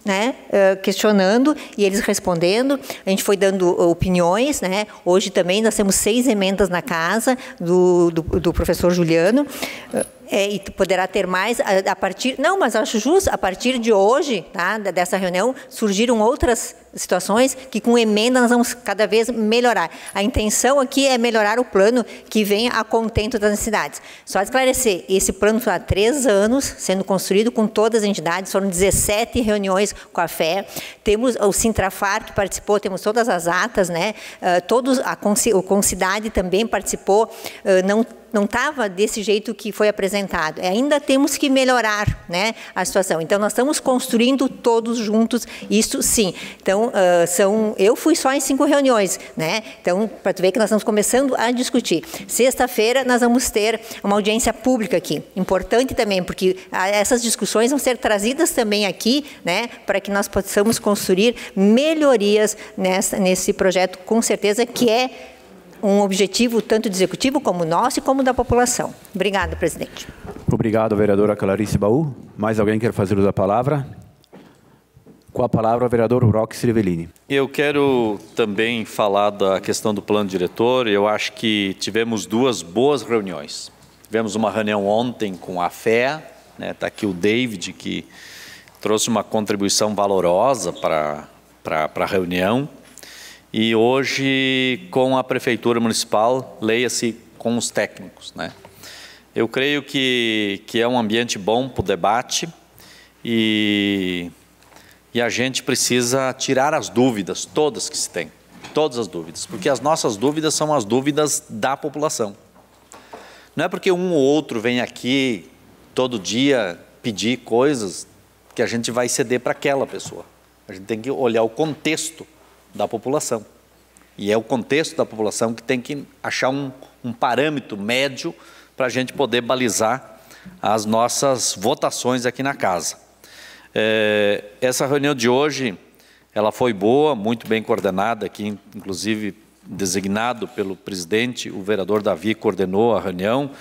né, questionando e eles respondendo. A gente foi dando opiniões, né? Hoje também nós temos 6 emendas na casa do professor Juliano. E poderá ter mais a partir... Não, mas acho justo, a partir de hoje, tá, dessa reunião, surgiram outras situações que com emenda nós vamos cada vez melhorar. A intenção aqui é melhorar o plano que venha a contento das cidades. Só esclarecer, esse plano está há 3 anos sendo construído com todas as entidades, foram 17 reuniões com a FE, temos o Sintrafar que participou, temos todas as atas, né? O Concidade também participou, não estava desse jeito que foi apresentado. Ainda temos que melhorar, né, a situação. Então, nós estamos construindo todos juntos, isso sim. Então, eu fui só em 5 reuniões, né? Então, para tu ver que nós estamos começando a discutir. Sexta-feira, nós vamos ter uma audiência pública aqui. Importante também, porque essas discussões vão ser trazidas também aqui, né, para que nós possamos construir melhorias nesse projeto, com certeza, que é um objetivo tanto do executivo como nosso e como da população. Obrigada, presidente. Obrigado, vereadora Clarice Baú. Mais alguém quer fazer uso da palavra? Com a palavra, o vereador Roque Sirvelini. Eu quero também falar da questão do plano diretor. Eu acho que tivemos 2 boas reuniões. Tivemos uma reunião ontem com a FE, né? Está aqui o David, que trouxe uma contribuição valorosa para a reunião. E hoje, com a Prefeitura Municipal, leia-se com os técnicos, né? Eu creio que é um ambiente bom para o debate e a gente precisa tirar as dúvidas, todas que se tem, todas as dúvidas, porque as nossas dúvidas são as dúvidas da população. Não é porque um ou outro vem aqui todo dia pedir coisas que a gente vai ceder para aquela pessoa. A gente tem que olhar o contexto da população. E é o contexto da população que tem que achar um parâmetro médio para a gente poder balizar as nossas votações aqui na casa. Essa reunião de hoje, ela foi boa, muito bem coordenada aqui, inclusive designado pelo presidente, o vereador Davi coordenou a reunião.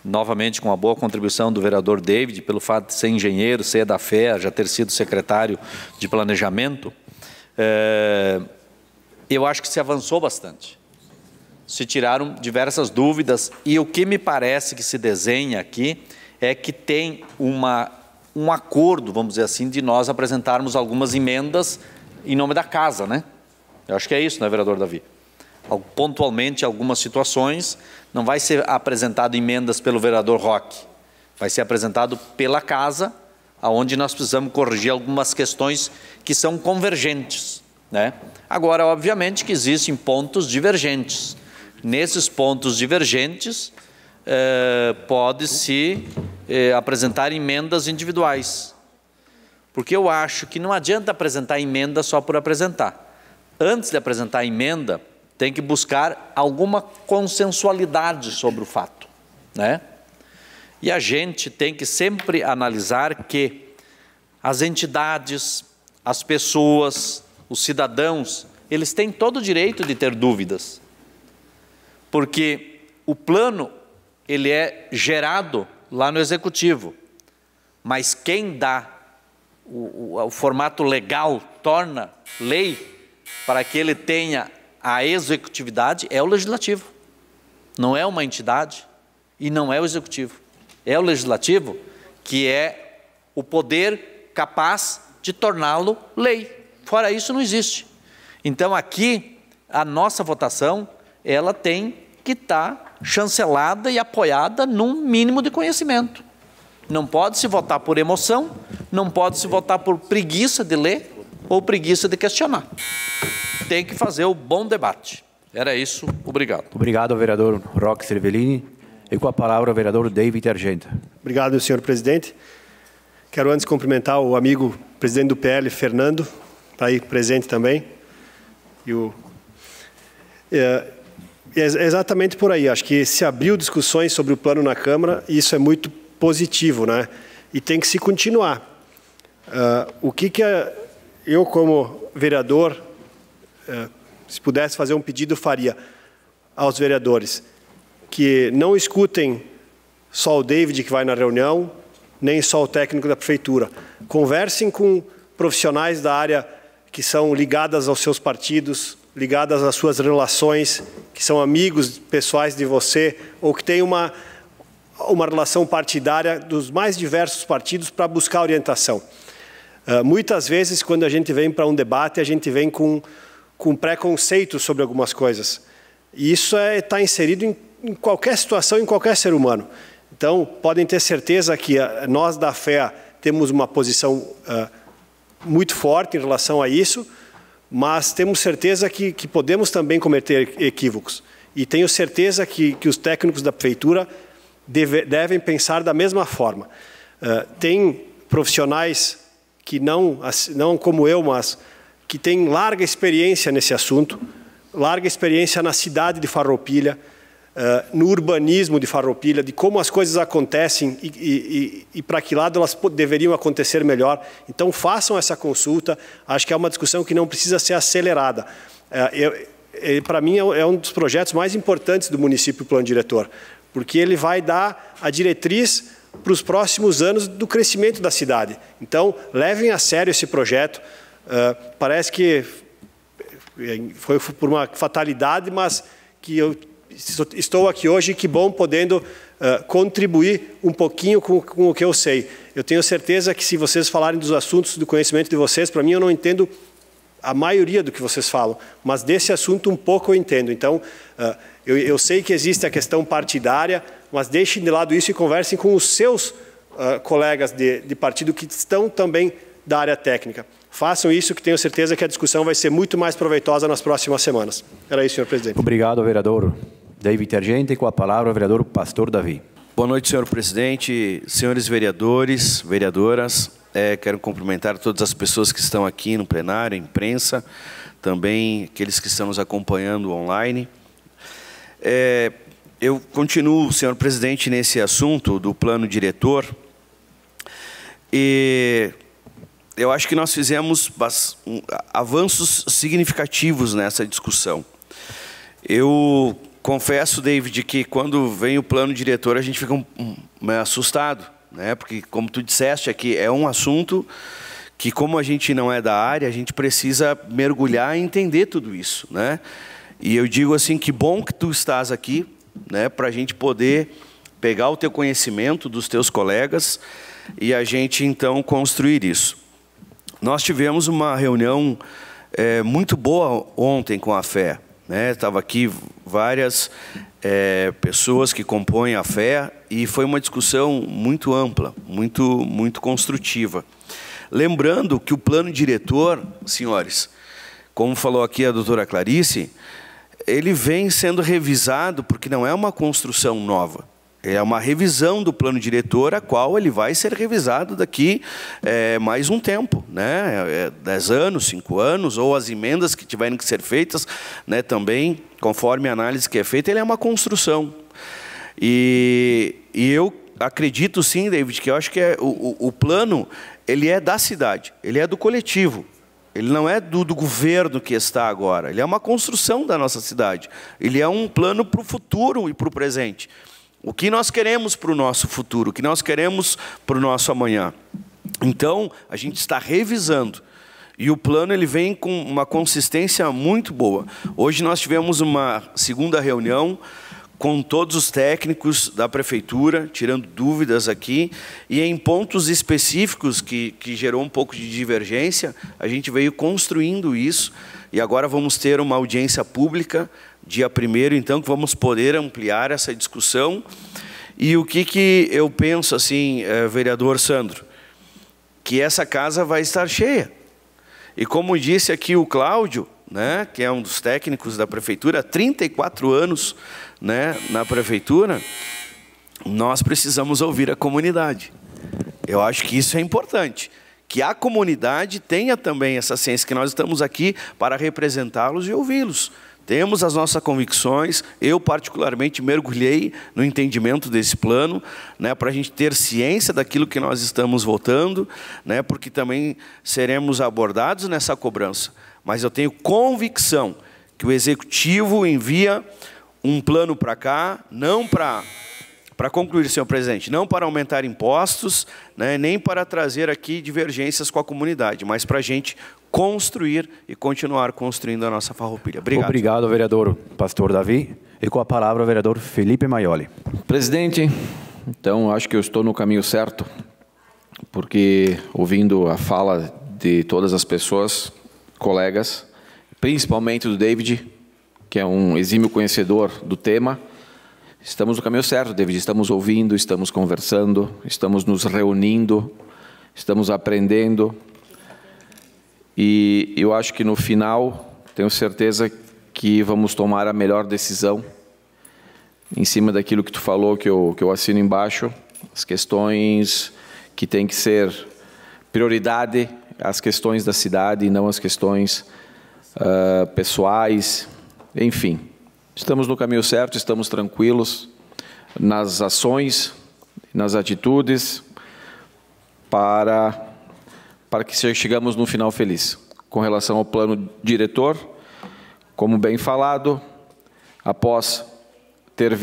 novamente com a boa contribuição do vereador David, pelo fato de ser engenheiro, ser da FEA, já ter sido secretário de planejamento, eu acho que se avançou bastante. Se tiraram diversas dúvidas e o que me parece que se desenha aqui é que tem um acordo, vamos dizer assim, de nós apresentarmos algumas emendas em nome da casa, né? Eu acho que é isso, né, vereador Davi? Pontualmente, algumas situações, não vai ser apresentado emendas pelo vereador Roque, vai ser apresentado pela casa, onde nós precisamos corrigir algumas questões que são convergentes, né? Agora, obviamente que existem pontos divergentes. Nesses pontos divergentes, pode-se apresentar emendas individuais, porque eu acho que não adianta apresentar emenda só por apresentar. Antes de apresentar a emenda, tem que buscar alguma consensualidade sobre o fato, né? E a gente tem que sempre analisar que as entidades, as pessoas, os cidadãos, eles têm todo o direito de ter dúvidas, porque o plano, ele é gerado lá no Executivo, mas quem dá o formato legal, torna lei, para que ele tenha a executividade, é o Legislativo. Não é uma entidade e não é o Executivo. É o Legislativo que é o poder capaz de torná-lo lei. Fora isso, não existe. Então, aqui, a nossa votação, ela tem que estar chancelada e apoiada num mínimo de conhecimento. Não pode se votar por emoção, não pode se votar por preguiça de ler ou preguiça de questionar. Tem que fazer o bom debate. Era isso. Obrigado. Obrigado, vereador Roque Cervellini. E com a palavra, o vereador David Argenta. Obrigado, senhor presidente. Quero antes cumprimentar o amigo presidente do PL, Fernando, está aí presente também. É exatamente por aí. Acho que se abriu discussões sobre o plano na Câmara, e isso é muito positivo, né? E tem que se continuar. O que eu, como vereador, se pudesse fazer um pedido, faria aos vereadores que não escutem só o David que vai na reunião, nem só o técnico da prefeitura. Conversem com profissionais da área que são ligadas aos seus partidos, ligadas às suas relações, que são amigos pessoais de você, ou que têm uma relação partidária dos mais diversos partidos para buscar orientação. Muitas vezes, quando a gente vem para um debate, a gente vem com preconceito sobre algumas coisas. E isso está inserido em qualquer situação, em qualquer ser humano. Então, podem ter certeza que nós da FEA temos uma posição muito forte em relação a isso, mas temos certeza que podemos também cometer equívocos. E tenho certeza que os técnicos da prefeitura devem pensar da mesma forma. Tem profissionais que não como eu, mas que têm larga experiência nesse assunto, larga experiência na cidade de Farroupilha, no urbanismo de Farroupilha, de como as coisas acontecem e para que lado elas deveriam acontecer melhor. Então, façam essa consulta. Acho que é uma discussão que não precisa ser acelerada. Para mim, é um dos projetos mais importantes do município, o Plano Diretor, porque ele vai dar a diretriz para os próximos anos do crescimento da cidade. Então, levem a sério esse projeto. Parece que foi por uma fatalidade, mas que eu estou aqui hoje, que bom, podendo contribuir um pouquinho com o que eu sei. Eu tenho certeza que se vocês falarem dos assuntos do conhecimento de vocês, para mim eu não entendo a maioria do que vocês falam, mas desse assunto um pouco eu entendo. Então, eu sei que existe a questão partidária, mas deixem de lado isso e conversem com os seus colegas de partido que estão também da área técnica. Façam isso, que tenho certeza que a discussão vai ser muito mais proveitosa nas próximas semanas. Era isso, senhor presidente. Obrigado, vereador David Argenta. E com a palavra, o vereador Pastor Davi. Boa noite, senhor presidente, senhores vereadores, vereadoras. Quero cumprimentar todas as pessoas que estão aqui no plenário, a imprensa, também aqueles que estão nos acompanhando online. Eu continuo, senhor presidente, nesse assunto do plano diretor. E eu acho que nós fizemos avanços significativos nessa discussão. Eu confesso, David, que quando vem o plano diretor a gente fica meio assustado, né? Porque, como tu disseste aqui, é um assunto que, como a gente não é da área, a gente precisa mergulhar e entender tudo isso, né? E eu digo assim, que bom que tu estás aqui, né? Para a gente poder pegar o teu conhecimento dos teus colegas e a gente, então, construir isso. Nós tivemos uma reunião muito boa ontem com a FEA, né? Estava aqui várias pessoas que compõem a FEA e foi uma discussão muito ampla, muito construtiva. Lembrando que o plano diretor, senhores, como falou aqui a doutora Clarice, ele vem sendo revisado porque não é uma construção nova. É uma revisão do plano diretor, a qual ele vai ser revisado daqui mais um tempo, né? 10 anos, 5 anos, ou as emendas que tiverem que ser feitas, né, também, conforme a análise que é feita, ele é uma construção. E eu acredito sim, David, que eu acho que o plano, ele é da cidade, ele é do coletivo. Ele não é do governo que está agora, ele é uma construção da nossa cidade. Ele é um plano para o futuro e para o presente. O que nós queremos para o nosso futuro, o que nós queremos para o nosso amanhã. Então, a gente está revisando. E o plano ele vem com uma consistência muito boa. Hoje nós tivemos uma segunda reunião com todos os técnicos da prefeitura, tirando dúvidas aqui, e em pontos específicos que gerou um pouco de divergência, a gente veio construindo isso, e agora vamos ter uma audiência pública, dia 1º, então, que vamos poder ampliar essa discussão. E o que eu penso, assim, vereador Sandro, que essa casa vai estar cheia. E como disse aqui o Cláudio, né, que é um dos técnicos da prefeitura, há 34 anos, né, na prefeitura, nós precisamos ouvir a comunidade. Eu acho que isso é importante, que a comunidade tenha também essa ciência, que nós estamos aqui para representá-los e ouvi-los. Temos as nossas convicções, eu particularmente mergulhei no entendimento desse plano, né, para a gente ter ciência daquilo que nós estamos votando, né, porque também seremos abordados nessa cobrança. Mas eu tenho convicção que o Executivo envia um plano para cá, não para concluir, senhor presidente, não para aumentar impostos, né, nem para trazer aqui divergências com a comunidade, mas para a gente construir e continuar construindo a nossa Farroupilha. Obrigado. Obrigado, vereador Pastor Davi. E com a palavra, o vereador Felipe Maioli. Presidente, então acho que eu estou no caminho certo, porque ouvindo a fala de todas as pessoas, colegas, principalmente do David, que é um exímio conhecedor do tema, estamos no caminho certo, David. Estamos ouvindo, estamos conversando, estamos nos reunindo, estamos aprendendo. E eu acho que no final, tenho certeza que vamos tomar a melhor decisão em cima daquilo que tu falou, que eu assino embaixo, as questões que têm que ser prioridade, as questões da cidade e não as questões pessoais, enfim. Estamos no caminho certo, estamos tranquilos nas ações, nas atitudes, para que chegamos no final feliz. Com relação ao plano diretor, como bem falado, após ter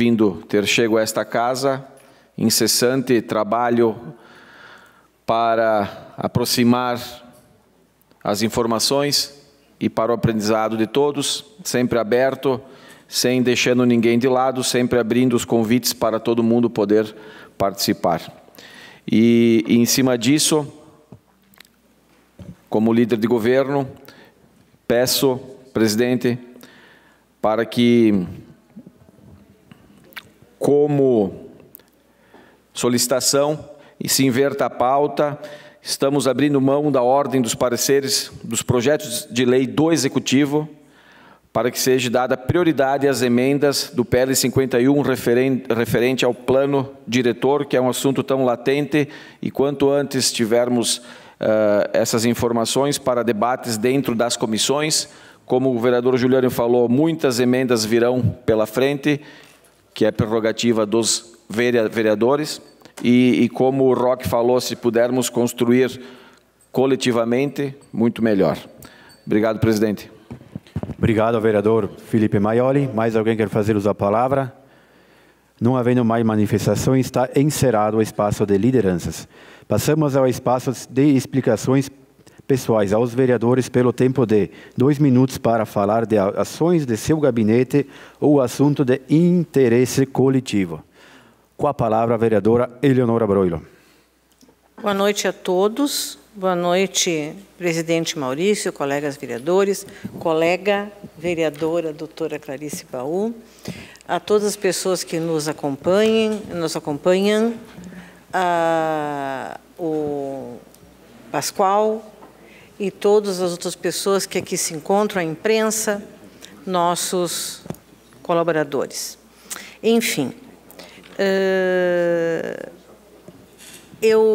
chego a esta casa, incessante trabalho para aproximar as informações e para o aprendizado de todos, sempre aberto, sem deixando ninguém de lado, sempre abrindo os convites para todo mundo poder participar. E em cima disso, como líder de governo, peço, presidente, para que, como solicitação, e se inverta a pauta, estamos abrindo mão da ordem dos pareceres dos projetos de lei do Executivo, para que seja dada prioridade às emendas do PL 51 referente ao plano diretor, que é um assunto tão latente, e quanto antes tivermos essas informações para debates dentro das comissões, como o vereador Juliano falou, muitas emendas virão pela frente, que é prerrogativa dos vereadores, e como o Roque falou, se pudermos construir coletivamente, muito melhor. Obrigado, presidente. Obrigado, vereador Felipe Maioli. Mais alguém quer fazer uso da palavra? Não havendo mais manifestações, está encerrado o espaço de lideranças. Passamos ao espaço de explicações pessoais aos vereadores pelo tempo de 2 minutos para falar de ações de seu gabinete ou assunto de interesse coletivo. Com a palavra, a vereadora Eleonora Broilo. Boa noite a todos. Boa noite, presidente Maurício, colegas vereadores, colega vereadora doutora Clarice Baú, a todas as pessoas que nos acompanham, o Pascoal e todas as outras pessoas que aqui se encontram, a imprensa, nossos colaboradores. Enfim,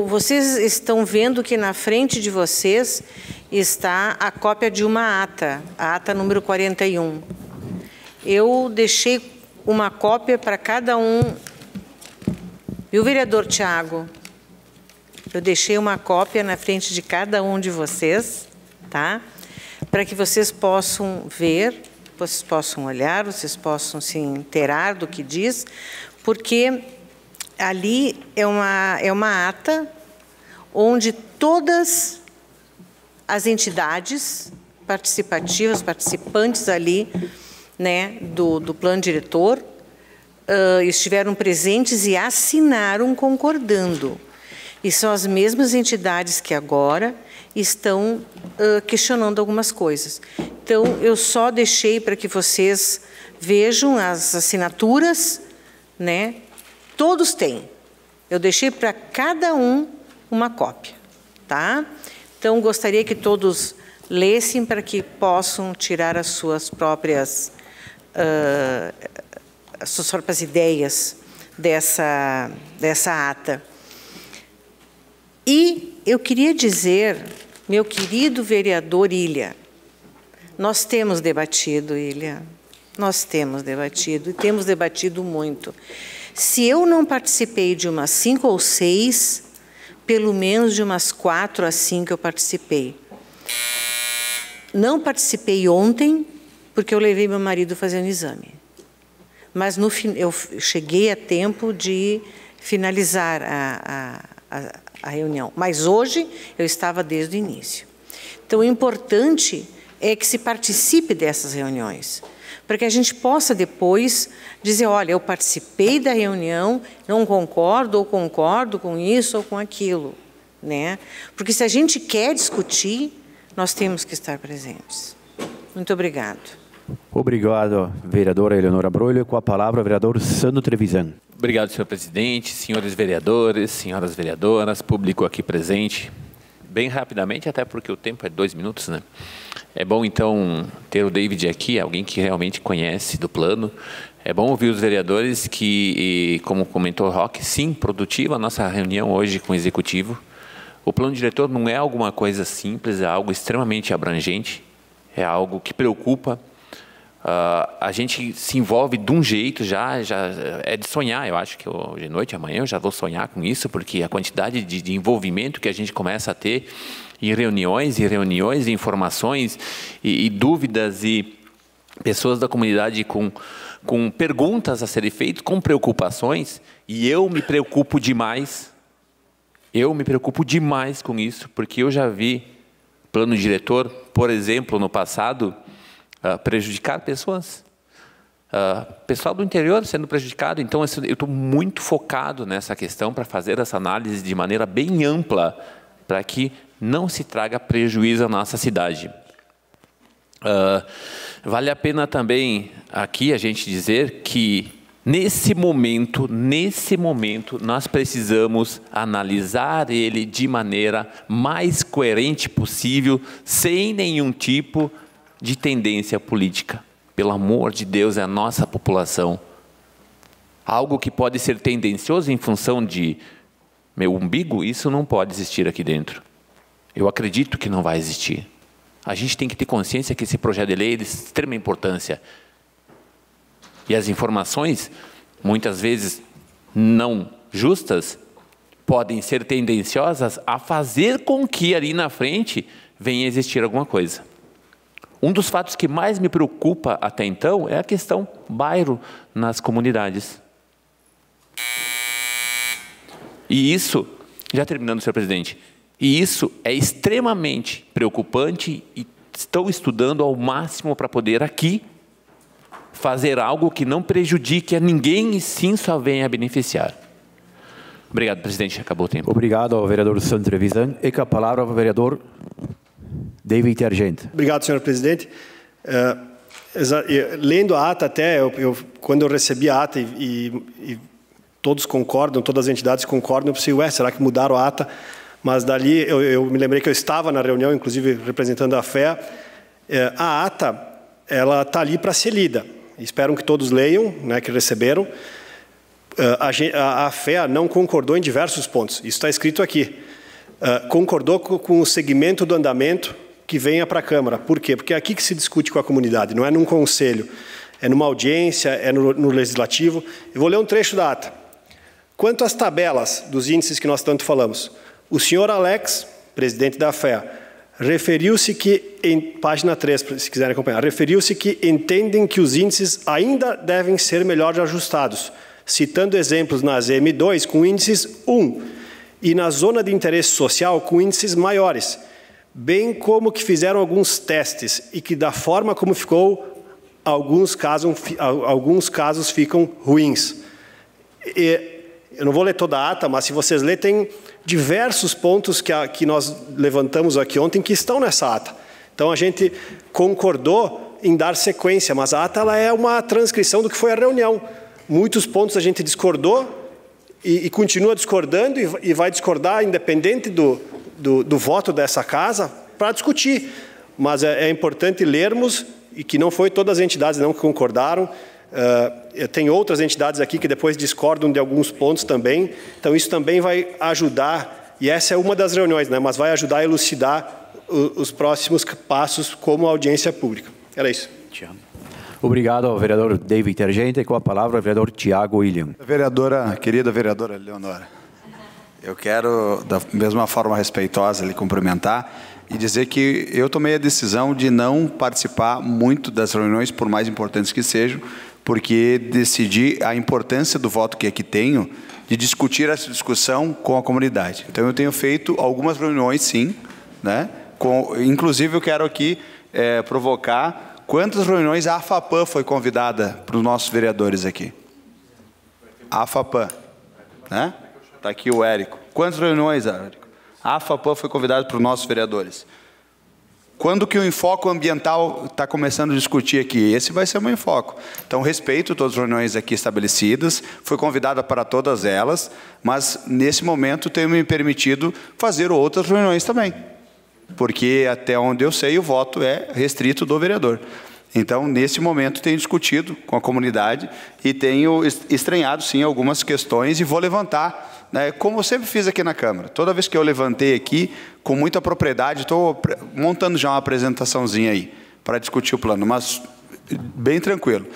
vocês estão vendo que na frente de vocês está a cópia de uma ata, a ata número 41. Eu deixei uma cópia para cada um. Viu, vereador Tiago? Eu deixei uma cópia na frente de cada um de vocês, tá? Para que vocês possam ver, vocês possam olhar, vocês possam se inteirar do que diz, porque ali é uma ata onde todas as entidades participativas, participantes ali, né, do plano diretor, estiveram presentes e assinaram concordando. E são as mesmas entidades que agora estão questionando algumas coisas. Então, eu só deixei para que vocês vejam as assinaturas, né? Todos têm. Eu deixei para cada um uma cópia, tá? Então, gostaria que todos lessem para que possam tirar as suas próprias ideias dessa ata. E eu queria dizer, meu querido vereador Ilha, nós temos debatido, Ilha, nós temos debatido e temos debatido muito. Se eu não participei de umas 5 ou 6, pelo menos de umas 4 a 5 eu participei. Não participei ontem, porque eu levei meu marido fazendo exame. Mas no fim, eu cheguei a tempo de finalizar a reunião. Mas hoje eu estava desde o início. Então, o importante é que se participe dessas reuniões, para que a gente possa depois dizer, olha, eu participei da reunião, não concordo ou concordo com isso ou com aquilo, né? Porque se a gente quer discutir, nós temos que estar presentes. Muito obrigado. Obrigado, vereadora Eleonora Broilo. Com a palavra, o vereador Sandro Trevisan. Obrigado, senhor presidente, senhores vereadores, senhoras vereadoras, público aqui presente. Bem rapidamente, até porque o tempo é 2 minutos, né? É bom, então, ter o David aqui, alguém que realmente conhece do plano. É bom ouvir os vereadores que, como comentou o Roque, sim, produtiva a nossa reunião hoje com o Executivo. O plano diretor não é alguma coisa simples, é algo extremamente abrangente, é algo que preocupa. A gente se envolve de um jeito, já é de sonhar. Eu acho que hoje à noite, amanhã, eu já vou sonhar com isso, porque a quantidade de envolvimento que a gente começa a ter em reuniões, informações e dúvidas e pessoas da comunidade com perguntas a serem feitas, com preocupações, e eu me preocupo demais. Eu me preocupo demais com isso, porque eu já vi plano diretor, por exemplo, no passado, prejudicar pessoas. Pessoal do interior sendo prejudicado. Então, eu estou muito focado nessa questão para fazer essa análise de maneira bem ampla, para que não se traga prejuízo à nossa cidade. Vale a pena também aqui a gente dizer que, nesse momento, nós precisamos analisar ele de maneira mais coerente possível, sem nenhum tipo de tendência política. Pelo amor de Deus, é a nossa população. Algo que pode ser tendencioso em função de meu umbigo, isso não pode existir aqui dentro. Eu acredito que não vai existir. A gente tem que ter consciência que esse projeto de lei é de extrema importância. E as informações, muitas vezes não justas, podem ser tendenciosas a fazer com que ali na frente venha existir alguma coisa. Um dos fatos que mais me preocupa até então é a questão bairro nas comunidades. E isso, já terminando, senhor presidente, e isso é extremamente preocupante e estou estudando ao máximo para poder aqui fazer algo que não prejudique a ninguém e sim só venha a beneficiar. Obrigado, presidente. Acabou o tempo. Obrigado ao vereador Santos Trevisan. E com a palavra ao vereador David Argente. Obrigado, senhor presidente. Lendo a ata até, quando eu recebi a ata e todos concordam, todas as entidades concordam, eu pensei, será que mudaram a ata? Mas dali eu me lembrei que eu estava na reunião, inclusive representando a FEA. A ata, ela está ali para ser lida. Espero que todos leiam, né, que receberam. A FEA não concordou em diversos pontos. Isso está escrito aqui. Concordou com o segmento do andamento que venha para a Câmara. Por quê? Porque é aqui que se discute com a comunidade, não é num conselho, é numa audiência, é no legislativo. Eu vou ler um trecho da ata. Quanto às tabelas dos índices que nós tanto falamos, o senhor Alex, presidente da FEA, referiu-se que, em página 3, se quiserem acompanhar, referiu-se que entendem que os índices ainda devem ser melhor ajustados, citando exemplos na ZM2 com índices 1 e na zona de interesse social com índices maiores, bem como que fizeram alguns testes e que da forma como ficou, alguns casos ficam ruins. Eu não vou ler toda a ata, mas se vocês lerem, tem diversos pontos que nós levantamos aqui ontem que estão nessa ata. Então, a gente concordou em dar sequência, mas a ata ela é uma transcrição do que foi a reunião. Muitos pontos a gente discordou e continua discordando e vai discordar independente do voto dessa casa para discutir. Mas é importante lermos e que não foi todas as entidades não que concordaram. Tem outras entidades aqui que depois discordam de alguns pontos também. Então, isso também vai ajudar, e essa é uma das reuniões, né, mas vai ajudar a elucidar os próximos passos como audiência pública. Era isso. Obrigado ao vereador David Argente. Com a palavra o vereador Tiago William. Querida vereadora Leonora, eu quero, da mesma forma respeitosa, lhe cumprimentar e dizer que eu tomei a decisão de não participar muito das reuniões, por mais importantes que sejam, porque decidi a importância do voto que aqui tenho de discutir essa discussão com a comunidade. Então, eu tenho feito algumas reuniões, sim, né? Inclusive, eu quero aqui provocar quantas reuniões a AFAPAM foi convidada para os nossos vereadores aqui. A AFAPAM, né? Está aqui o Érico. Quantas reuniões, Érico? A AFAPAM foi convidada para os nossos vereadores. Quando que o enfoque ambiental está começando a discutir aqui? Esse vai ser o meu enfoque. Então, respeito todas as reuniões aqui estabelecidas, fui convidada para todas elas, mas, nesse momento, tenho me permitido fazer outras reuniões também, porque, até onde eu sei, o voto é restrito do vereador. Então, nesse momento, tenho discutido com a comunidade e tenho estranhado, sim, algumas questões e vou levantar, né, como eu sempre fiz aqui na Câmara. Toda vez que eu levantei aqui, com muita propriedade, estou montando já uma apresentaçãozinha aí para discutir o plano, mas bem tranquilo.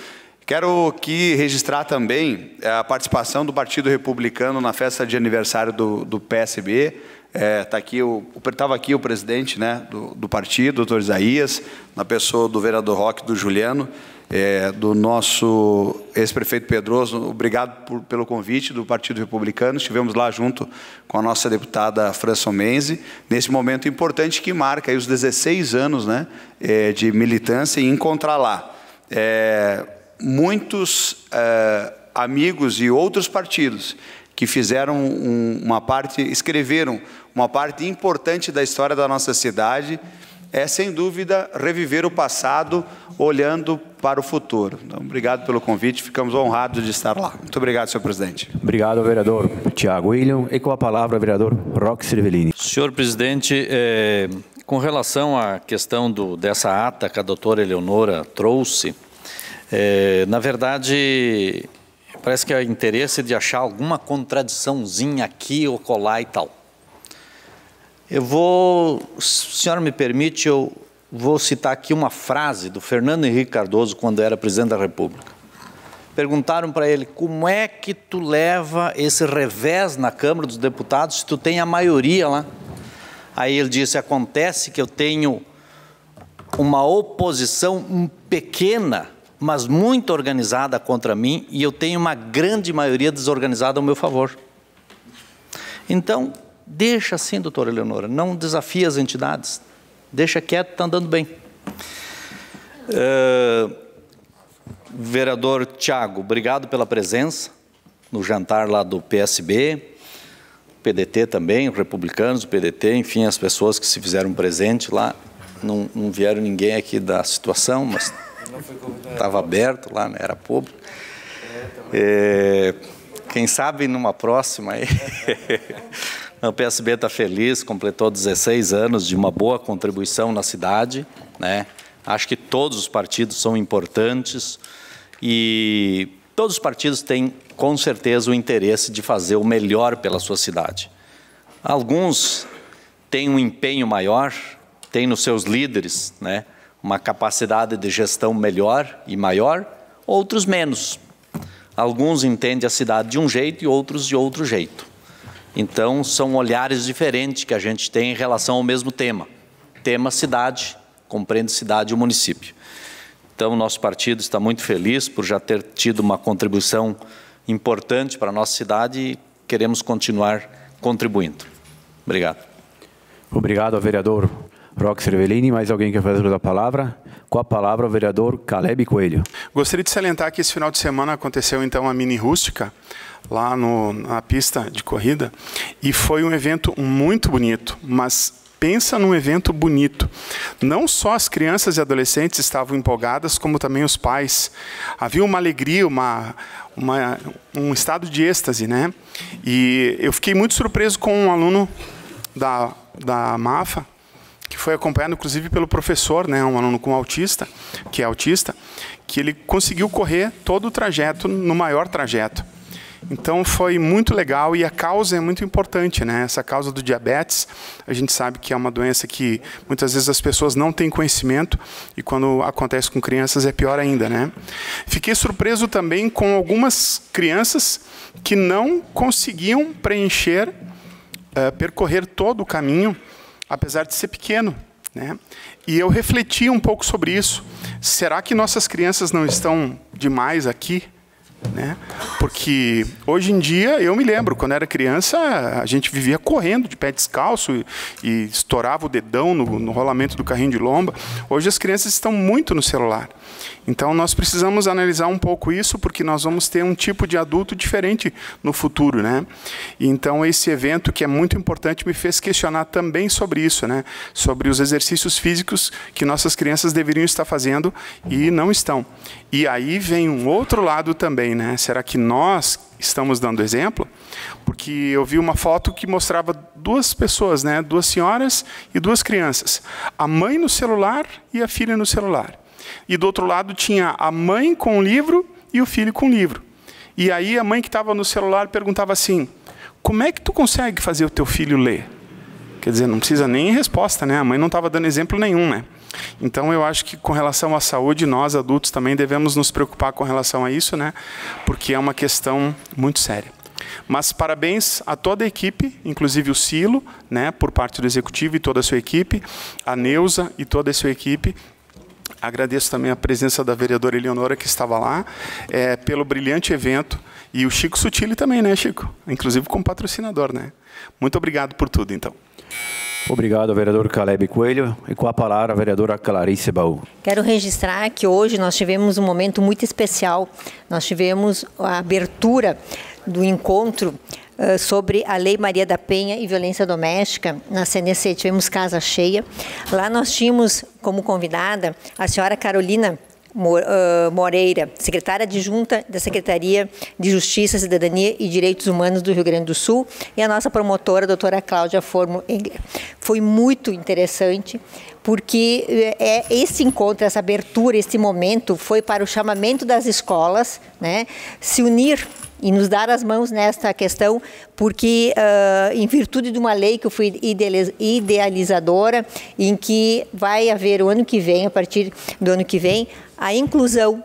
Quero aqui registrar também a participação do Partido Republicano na festa de aniversário do PSB. Estava aqui o presidente, né, do partido, doutor Isaías, na pessoa do vereador Roque, do Juliano, do nosso ex-prefeito Pedroso. Obrigado pelo convite do Partido Republicano. Estivemos lá junto com a nossa deputada Franço Menzi, nesse momento importante que marca aí os 16 anos, né, de militância, e encontrar lá muitos amigos e outros partidos que fizeram escreveram uma parte importante da história da nossa cidade, sem dúvida, reviver o passado olhando para o futuro. Então, obrigado pelo convite, ficamos honrados de estar lá. Muito obrigado, senhor presidente. Obrigado, vereador Tiago William. E com a palavra, o vereador Roque Cervellini. Senhor presidente, com relação à questão dessa ata que a doutora Eleonora trouxe, na verdade, parece que há interesse de achar alguma contradiçãozinha aqui ou colar e tal. Se a senhora me permite, eu vou citar aqui uma frase do Fernando Henrique Cardoso, quando era presidente da República. Perguntaram para ele, como é que tu leva esse revés na Câmara dos Deputados se tu tem a maioria lá? Aí ele disse, acontece que eu tenho uma oposição pequena, mas muito organizada contra mim, e eu tenho uma grande maioria desorganizada ao meu favor. Então, deixa assim, doutora Eleonora, não desafie as entidades. Deixa quieto, está andando bem. Vereador Tiago, obrigado pela presença no jantar lá do PSB, PDT também, os republicanos, o PDT, enfim, as pessoas que se fizeram presente lá. Não vieram ninguém aqui da situação, mas estava aberto lá, né? Era público. Quem sabe numa próxima aí. O PSB está feliz, completou 16 anos de uma boa contribuição na cidade, né? Acho que todos os partidos são importantes e todos os partidos têm, com certeza, o interesse de fazer o melhor pela sua cidade. Alguns têm um empenho maior, têm nos seus líderes, né, uma capacidade de gestão melhor e maior, outros menos. Alguns entendem a cidade de um jeito e outros de outro jeito. Então, são olhares diferentes que a gente tem em relação ao mesmo tema. Tema cidade, compreende cidade e o município. Então, o nosso partido está muito feliz por já ter tido uma contribuição importante para a nossa cidade e queremos continuar contribuindo. Obrigado. Obrigado ao vereador Roque Cervellini. Mais alguém quer fazer a palavra? Com a palavra, o vereador Caleb Coelho. Gostaria de salientar que esse final de semana aconteceu, então, a mini rústica, lá na pista de corrida, e foi um evento muito bonito, mas pensa num evento bonito. Não só as crianças e adolescentes estavam empolgadas, como também os pais. Havia uma alegria, um estado de êxtase, né? E eu fiquei muito surpreso com um aluno da MAFA, que foi acompanhado, inclusive, pelo professor, né? Um aluno que é autista, que ele conseguiu correr todo o trajeto, no maior trajeto. Então, foi muito legal e a causa é muito importante, né? Essa causa do diabetes, a gente sabe que é uma doença que muitas vezes as pessoas não têm conhecimento e quando acontece com crianças é pior ainda, né? Fiquei surpreso também com algumas crianças que não conseguiam percorrer todo o caminho, apesar de ser pequeno, né? E eu refleti um pouco sobre isso. Será que nossas crianças não estão demais aqui? Né? Porque hoje em dia, eu me lembro, quando era criança, a gente vivia correndo de pé descalço e estourava o dedão no rolamento do carrinho de lomba. Hoje as crianças estão muito no celular. Então nós precisamos analisar um pouco isso, porque nós vamos ter um tipo de adulto diferente no futuro, né? E então esse evento, que é muito importante, me fez questionar também sobre isso, né? Sobre os exercícios físicos que nossas crianças deveriam estar fazendo e não estão. E aí vem um outro lado também, né? Será que nós estamos dando exemplo? Porque eu vi uma foto que mostrava duas pessoas, né? Duas senhoras e duas crianças. A mãe no celular e a filha no celular. E do outro lado tinha a mãe com o livro e o filho com o livro. E aí a mãe que estava no celular perguntava assim: como é que tu consegue fazer o teu filho ler? Quer dizer, não precisa nem resposta, né? A mãe não estava dando exemplo nenhum, né? Então eu acho que com relação à saúde, nós adultos também devemos nos preocupar com relação a isso, né? Porque é uma questão muito séria. Mas parabéns a toda a equipe, inclusive o Silo, né? Por parte do Executivo e toda a sua equipe, a Neuza e toda a sua equipe. Agradeço também a presença da vereadora Eleonora, que estava lá, pelo brilhante evento. E o Chico Sutili também, né, Chico? Inclusive como patrocinador, né? Muito obrigado por tudo, então. Obrigado, vereador Caleb Coelho. E com a palavra, a vereadora Clarice Baú. Quero registrar que hoje nós tivemos um momento muito especial. Nós tivemos a abertura do encontro sobre a Lei Maria da Penha e Violência Doméstica na CNC. Tivemos casa cheia. Lá nós tínhamos como convidada a senhora Carolina Moreira, secretária adjunta da Secretaria de Justiça, Cidadania e Direitos Humanos do Rio Grande do Sul, e a nossa promotora, a doutora Cláudia Formo Engler. Foi muito interessante, porque esse encontro, essa abertura, esse momento, foi para o chamamento das escolas, né, se unir e nos dar as mãos nesta questão, porque em virtude de uma lei que eu fui idealizadora, em que vai haver o ano que vem, a partir do ano que vem, a inclusão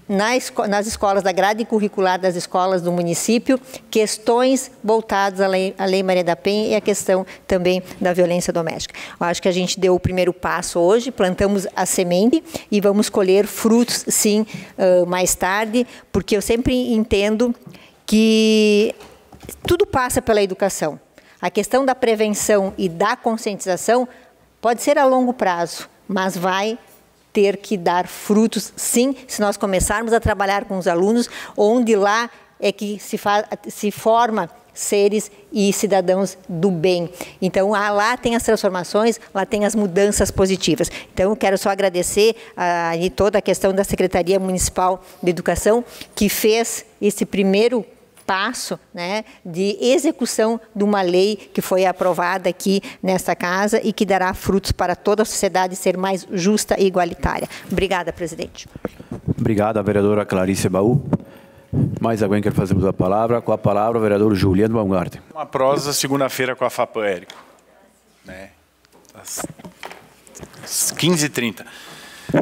nas escolas, da grade curricular das escolas do município, questões voltadas à Lei Maria da Penha e a questão também da violência doméstica. Eu acho que a gente deu o primeiro passo hoje, plantamos a semente e vamos colher frutos, sim, mais tarde, porque eu sempre entendo que tudo passa pela educação. A questão da prevenção e da conscientização pode ser a longo prazo, mas vai ter que dar frutos, sim, se nós começarmos a trabalhar com os alunos, onde lá é que se forma seres e cidadãos do bem. Então, lá tem as transformações, lá tem as mudanças positivas. Então, eu quero só agradecer a toda a questão da Secretaria Municipal de Educação, que fez esse primeiro passo, né, de execução de uma lei que foi aprovada aqui nesta casa e que dará frutos para toda a sociedade ser mais justa e igualitária. Obrigada, presidente. Obrigada, vereadora Clarice Baú. Mais alguém quer fazer uso da palavra? Com a palavra, o vereador Juliano Baumgarten. Uma prosa segunda-feira com a FAPAM, Érico. Né? Às 15h30.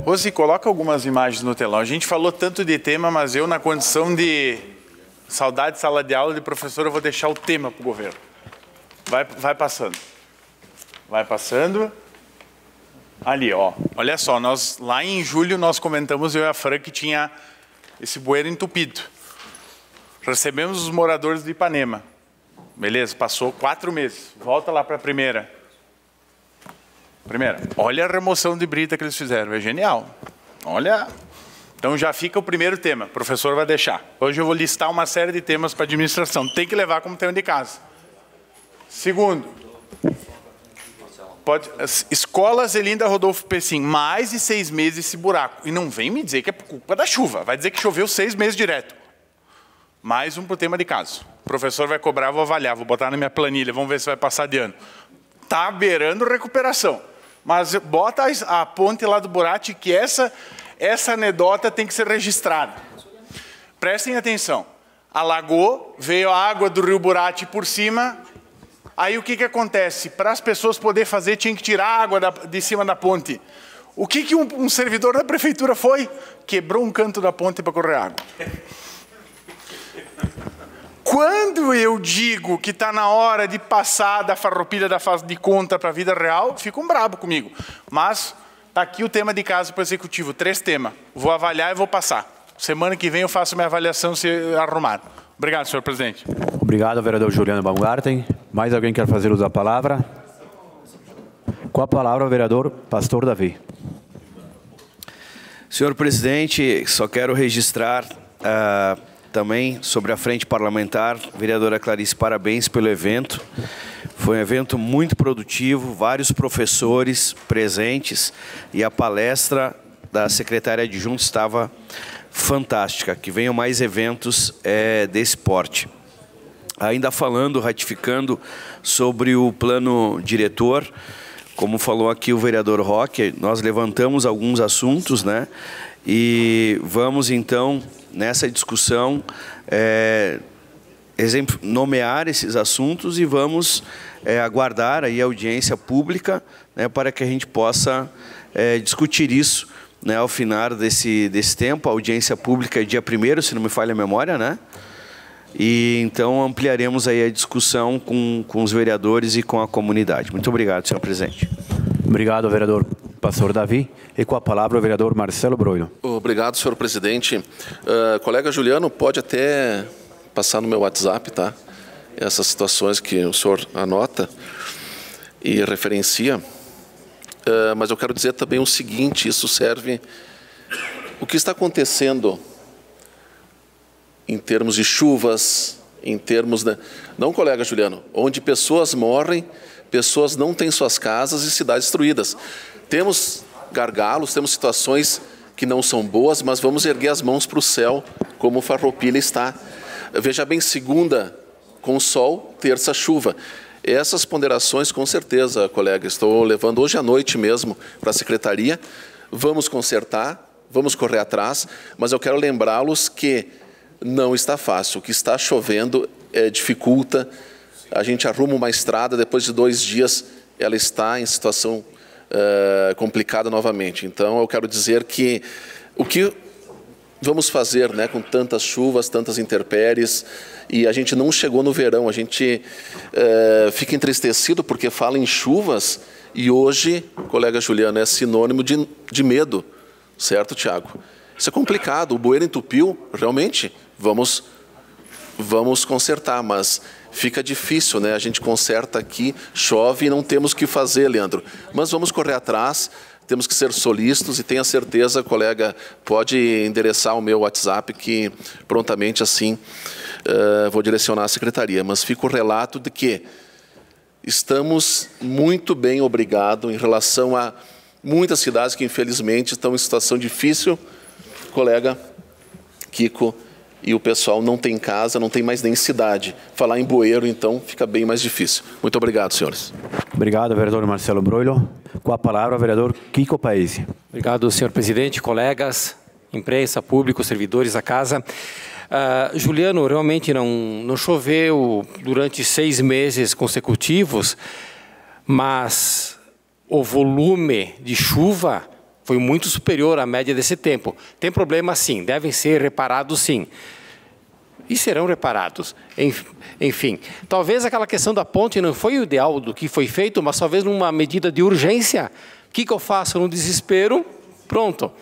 Rose, coloca algumas imagens no telão. A gente falou tanto de tema, mas eu, na condição de saudade de sala de aula de professor, eu vou deixar o tema para o governo. Vai passando. Vai passando. Ali, ó. Olha só, lá em julho nós comentamos, eu e a Fran, que tinha esse bueiro entupido. Recebemos os moradores de Ipanema. Beleza, passou 4 meses. Volta lá para a primeira. Olha a remoção de brita que eles fizeram. É genial. Olha. Então já fica o primeiro tema. O professor vai deixar. Hoje eu vou listar uma série de temas para a administração. Tem que levar como tema de casa. Segundo. Escolas Elinda Rodolfo Pessim. Mais de 6 meses esse buraco. E não vem me dizer que é por culpa da chuva. Vai dizer que choveu 6 meses direto. Mais um por tema de caso. O professor vai cobrar, vou avaliar, vou botar na minha planilha, vamos ver se vai passar de ano. Está beirando recuperação. Mas bota a ponte lá do Burati, que essa anedota tem que ser registrada. Prestem atenção. Alagou, veio a água do rio Burati por cima. Aí o que acontece? Para as pessoas poderem fazer, tinha que tirar a água de cima da ponte. O que um servidor da prefeitura foi? Quebrou um canto da ponte para correr água. Quando eu digo que está na hora de passar da farroupilha da fase de conta para a vida real, ficam brabo comigo. Mas está aqui o tema de casa para o executivo, 3 temas. Vou avaliar e vou passar. Semana que vem eu faço minha avaliação se arrumar. Obrigado, senhor presidente. Obrigado, vereador Juliano Baumgarten. Mais alguém quer fazer uso da palavra? Com a palavra, o vereador Pastor Davi. Senhor presidente, só quero registrar também sobre a frente parlamentar. Vereadora Clarice, parabéns pelo evento. Foi um evento muito produtivo, vários professores presentes e a palestra da secretária adjunta estava fantástica. Que venham mais eventos desse porte. Ainda falando, ratificando sobre o plano diretor, como falou aqui o vereador Roque, nós levantamos alguns assuntos, né? E vamos então, nessa discussão, nomear esses assuntos e vamos aguardar aí a audiência pública, né, para que a gente possa discutir isso, né, ao final desse tempo. A audiência pública é dia 1º, se não me falha a memória, né? E então ampliaremos aí a discussão com os vereadores e com a comunidade. Muito obrigado, senhor presidente. Obrigado, vereador Pastor Davi. E com a palavra o vereador Marcelo Broilo. Obrigado, senhor presidente. Colega Juliano, pode até passar no meu WhatsApp, tá? Essas situações que o senhor anota e referencia. Mas eu quero dizer também o seguinte, isso serve... O que está acontecendo em termos de chuvas, em termos de... Não, colega Juliano, onde pessoas morrem, pessoas não têm suas casas e cidades destruídas. Temos gargalos, temos situações que não são boas, mas vamos erguer as mãos para o céu, como Farroupilha está. Veja bem, segunda com sol, terça chuva. Essas ponderações, com certeza, colega, estou levando hoje à noite mesmo para a secretaria. Vamos consertar, vamos correr atrás, mas eu quero lembrá-los que não está fácil. O que está chovendo dificulta. A gente arruma uma estrada, depois de 2 dias ela está em situação complicada novamente. Então eu quero dizer que o que vamos fazer, né, com tantas chuvas, tantas intempéries, e a gente não chegou no verão. A gente fica entristecido porque fala em chuvas, e hoje, colega Juliano, é sinônimo de medo, certo, Tiago? Isso é complicado, o bueiro entupiu, realmente, vamos consertar, mas fica difícil, né? A gente conserta aqui, chove e não temos o que fazer, Leandro. Mas vamos correr atrás, temos que ser solícitos e tenha certeza, colega, pode endereçar o meu WhatsApp que prontamente assim vou direcionar à secretaria. Mas fica o relato de que estamos muito bem, obrigado, em relação a muitas cidades que infelizmente estão em situação difícil, colega Kiko, e o pessoal não tem casa, não tem mais nem cidade. Falar em bueiro, então, fica bem mais difícil. Muito obrigado, senhores. Obrigado, vereador Marcelo Broilo. Com a palavra, o vereador Kiko Paese. Obrigado, senhor presidente, colegas, imprensa, público, servidores da casa. Juliano, realmente não choveu durante 6 meses consecutivos, mas o volume de chuva foi muito superior à média desse tempo. Tem problema, sim, devem ser reparados, sim. E serão reparados. Enfim, talvez aquela questão da ponte não foi o ideal do que foi feito, mas talvez numa medida de urgência. O que eu faço no desespero? Pronto.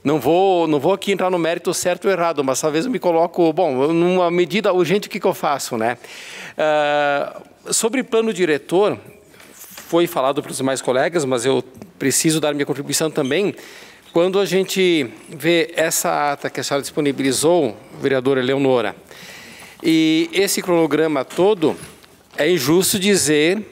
Não vou aqui entrar no mérito certo ou errado, mas talvez eu me coloco, bom, numa medida urgente, o que eu faço, né? Sobre plano diretor, foi falado pelos demais colegas, mas eu preciso dar minha contribuição também. Quando a gente vê essa ata que a senhora disponibilizou, vereadora Eleonora, e esse cronograma todo, é injusto dizer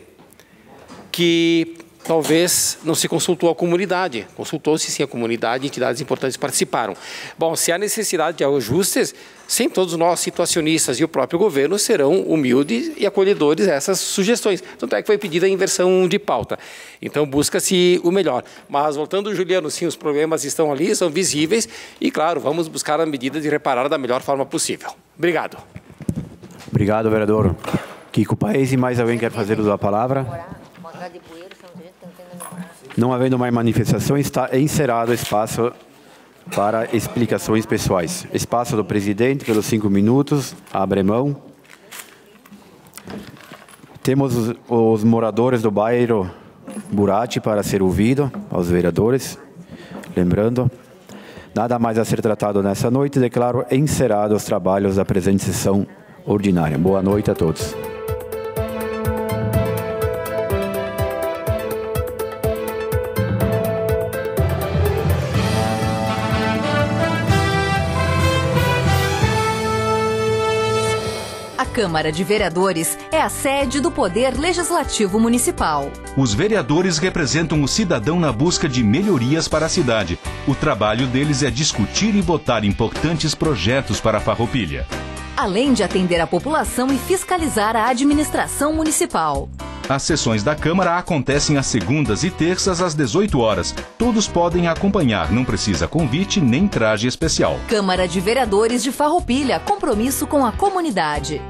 que talvez não se consultou a comunidade. Consultou-se sim a comunidade, entidades importantes participaram. Bom, se há necessidade de ajustes, sem todos nós situacionistas e o próprio governo serão humildes e acolhedores a essas sugestões. Tanto é que foi pedida a inversão de pauta. Então busca-se o melhor. Mas voltando, Juliano, sim, os problemas estão ali, são visíveis e, claro, vamos buscar a medida de reparar da melhor forma possível. Obrigado. Obrigado, vereador Kiko Paese. Mais alguém quer fazer uso da palavra? Não havendo mais manifestações, está encerrado o espaço para explicações pessoais. Espaço do presidente, pelos 5 minutos, abre mão. Temos os moradores do bairro Burati para ser ouvido, aos vereadores. Lembrando, nada mais a ser tratado nessa noite, declaro encerrados os trabalhos da presente sessão ordinária. Boa noite a todos. A Câmara de Vereadores é a sede do Poder Legislativo Municipal. Os vereadores representam o cidadão na busca de melhorias para a cidade. O trabalho deles é discutir e votar importantes projetos para a Farroupilha. Além de atender a população e fiscalizar a administração municipal. As sessões da Câmara acontecem às segundas e terças às 18 horas. Todos podem acompanhar, não precisa convite nem traje especial. Câmara de Vereadores de Farroupilha, compromisso com a comunidade.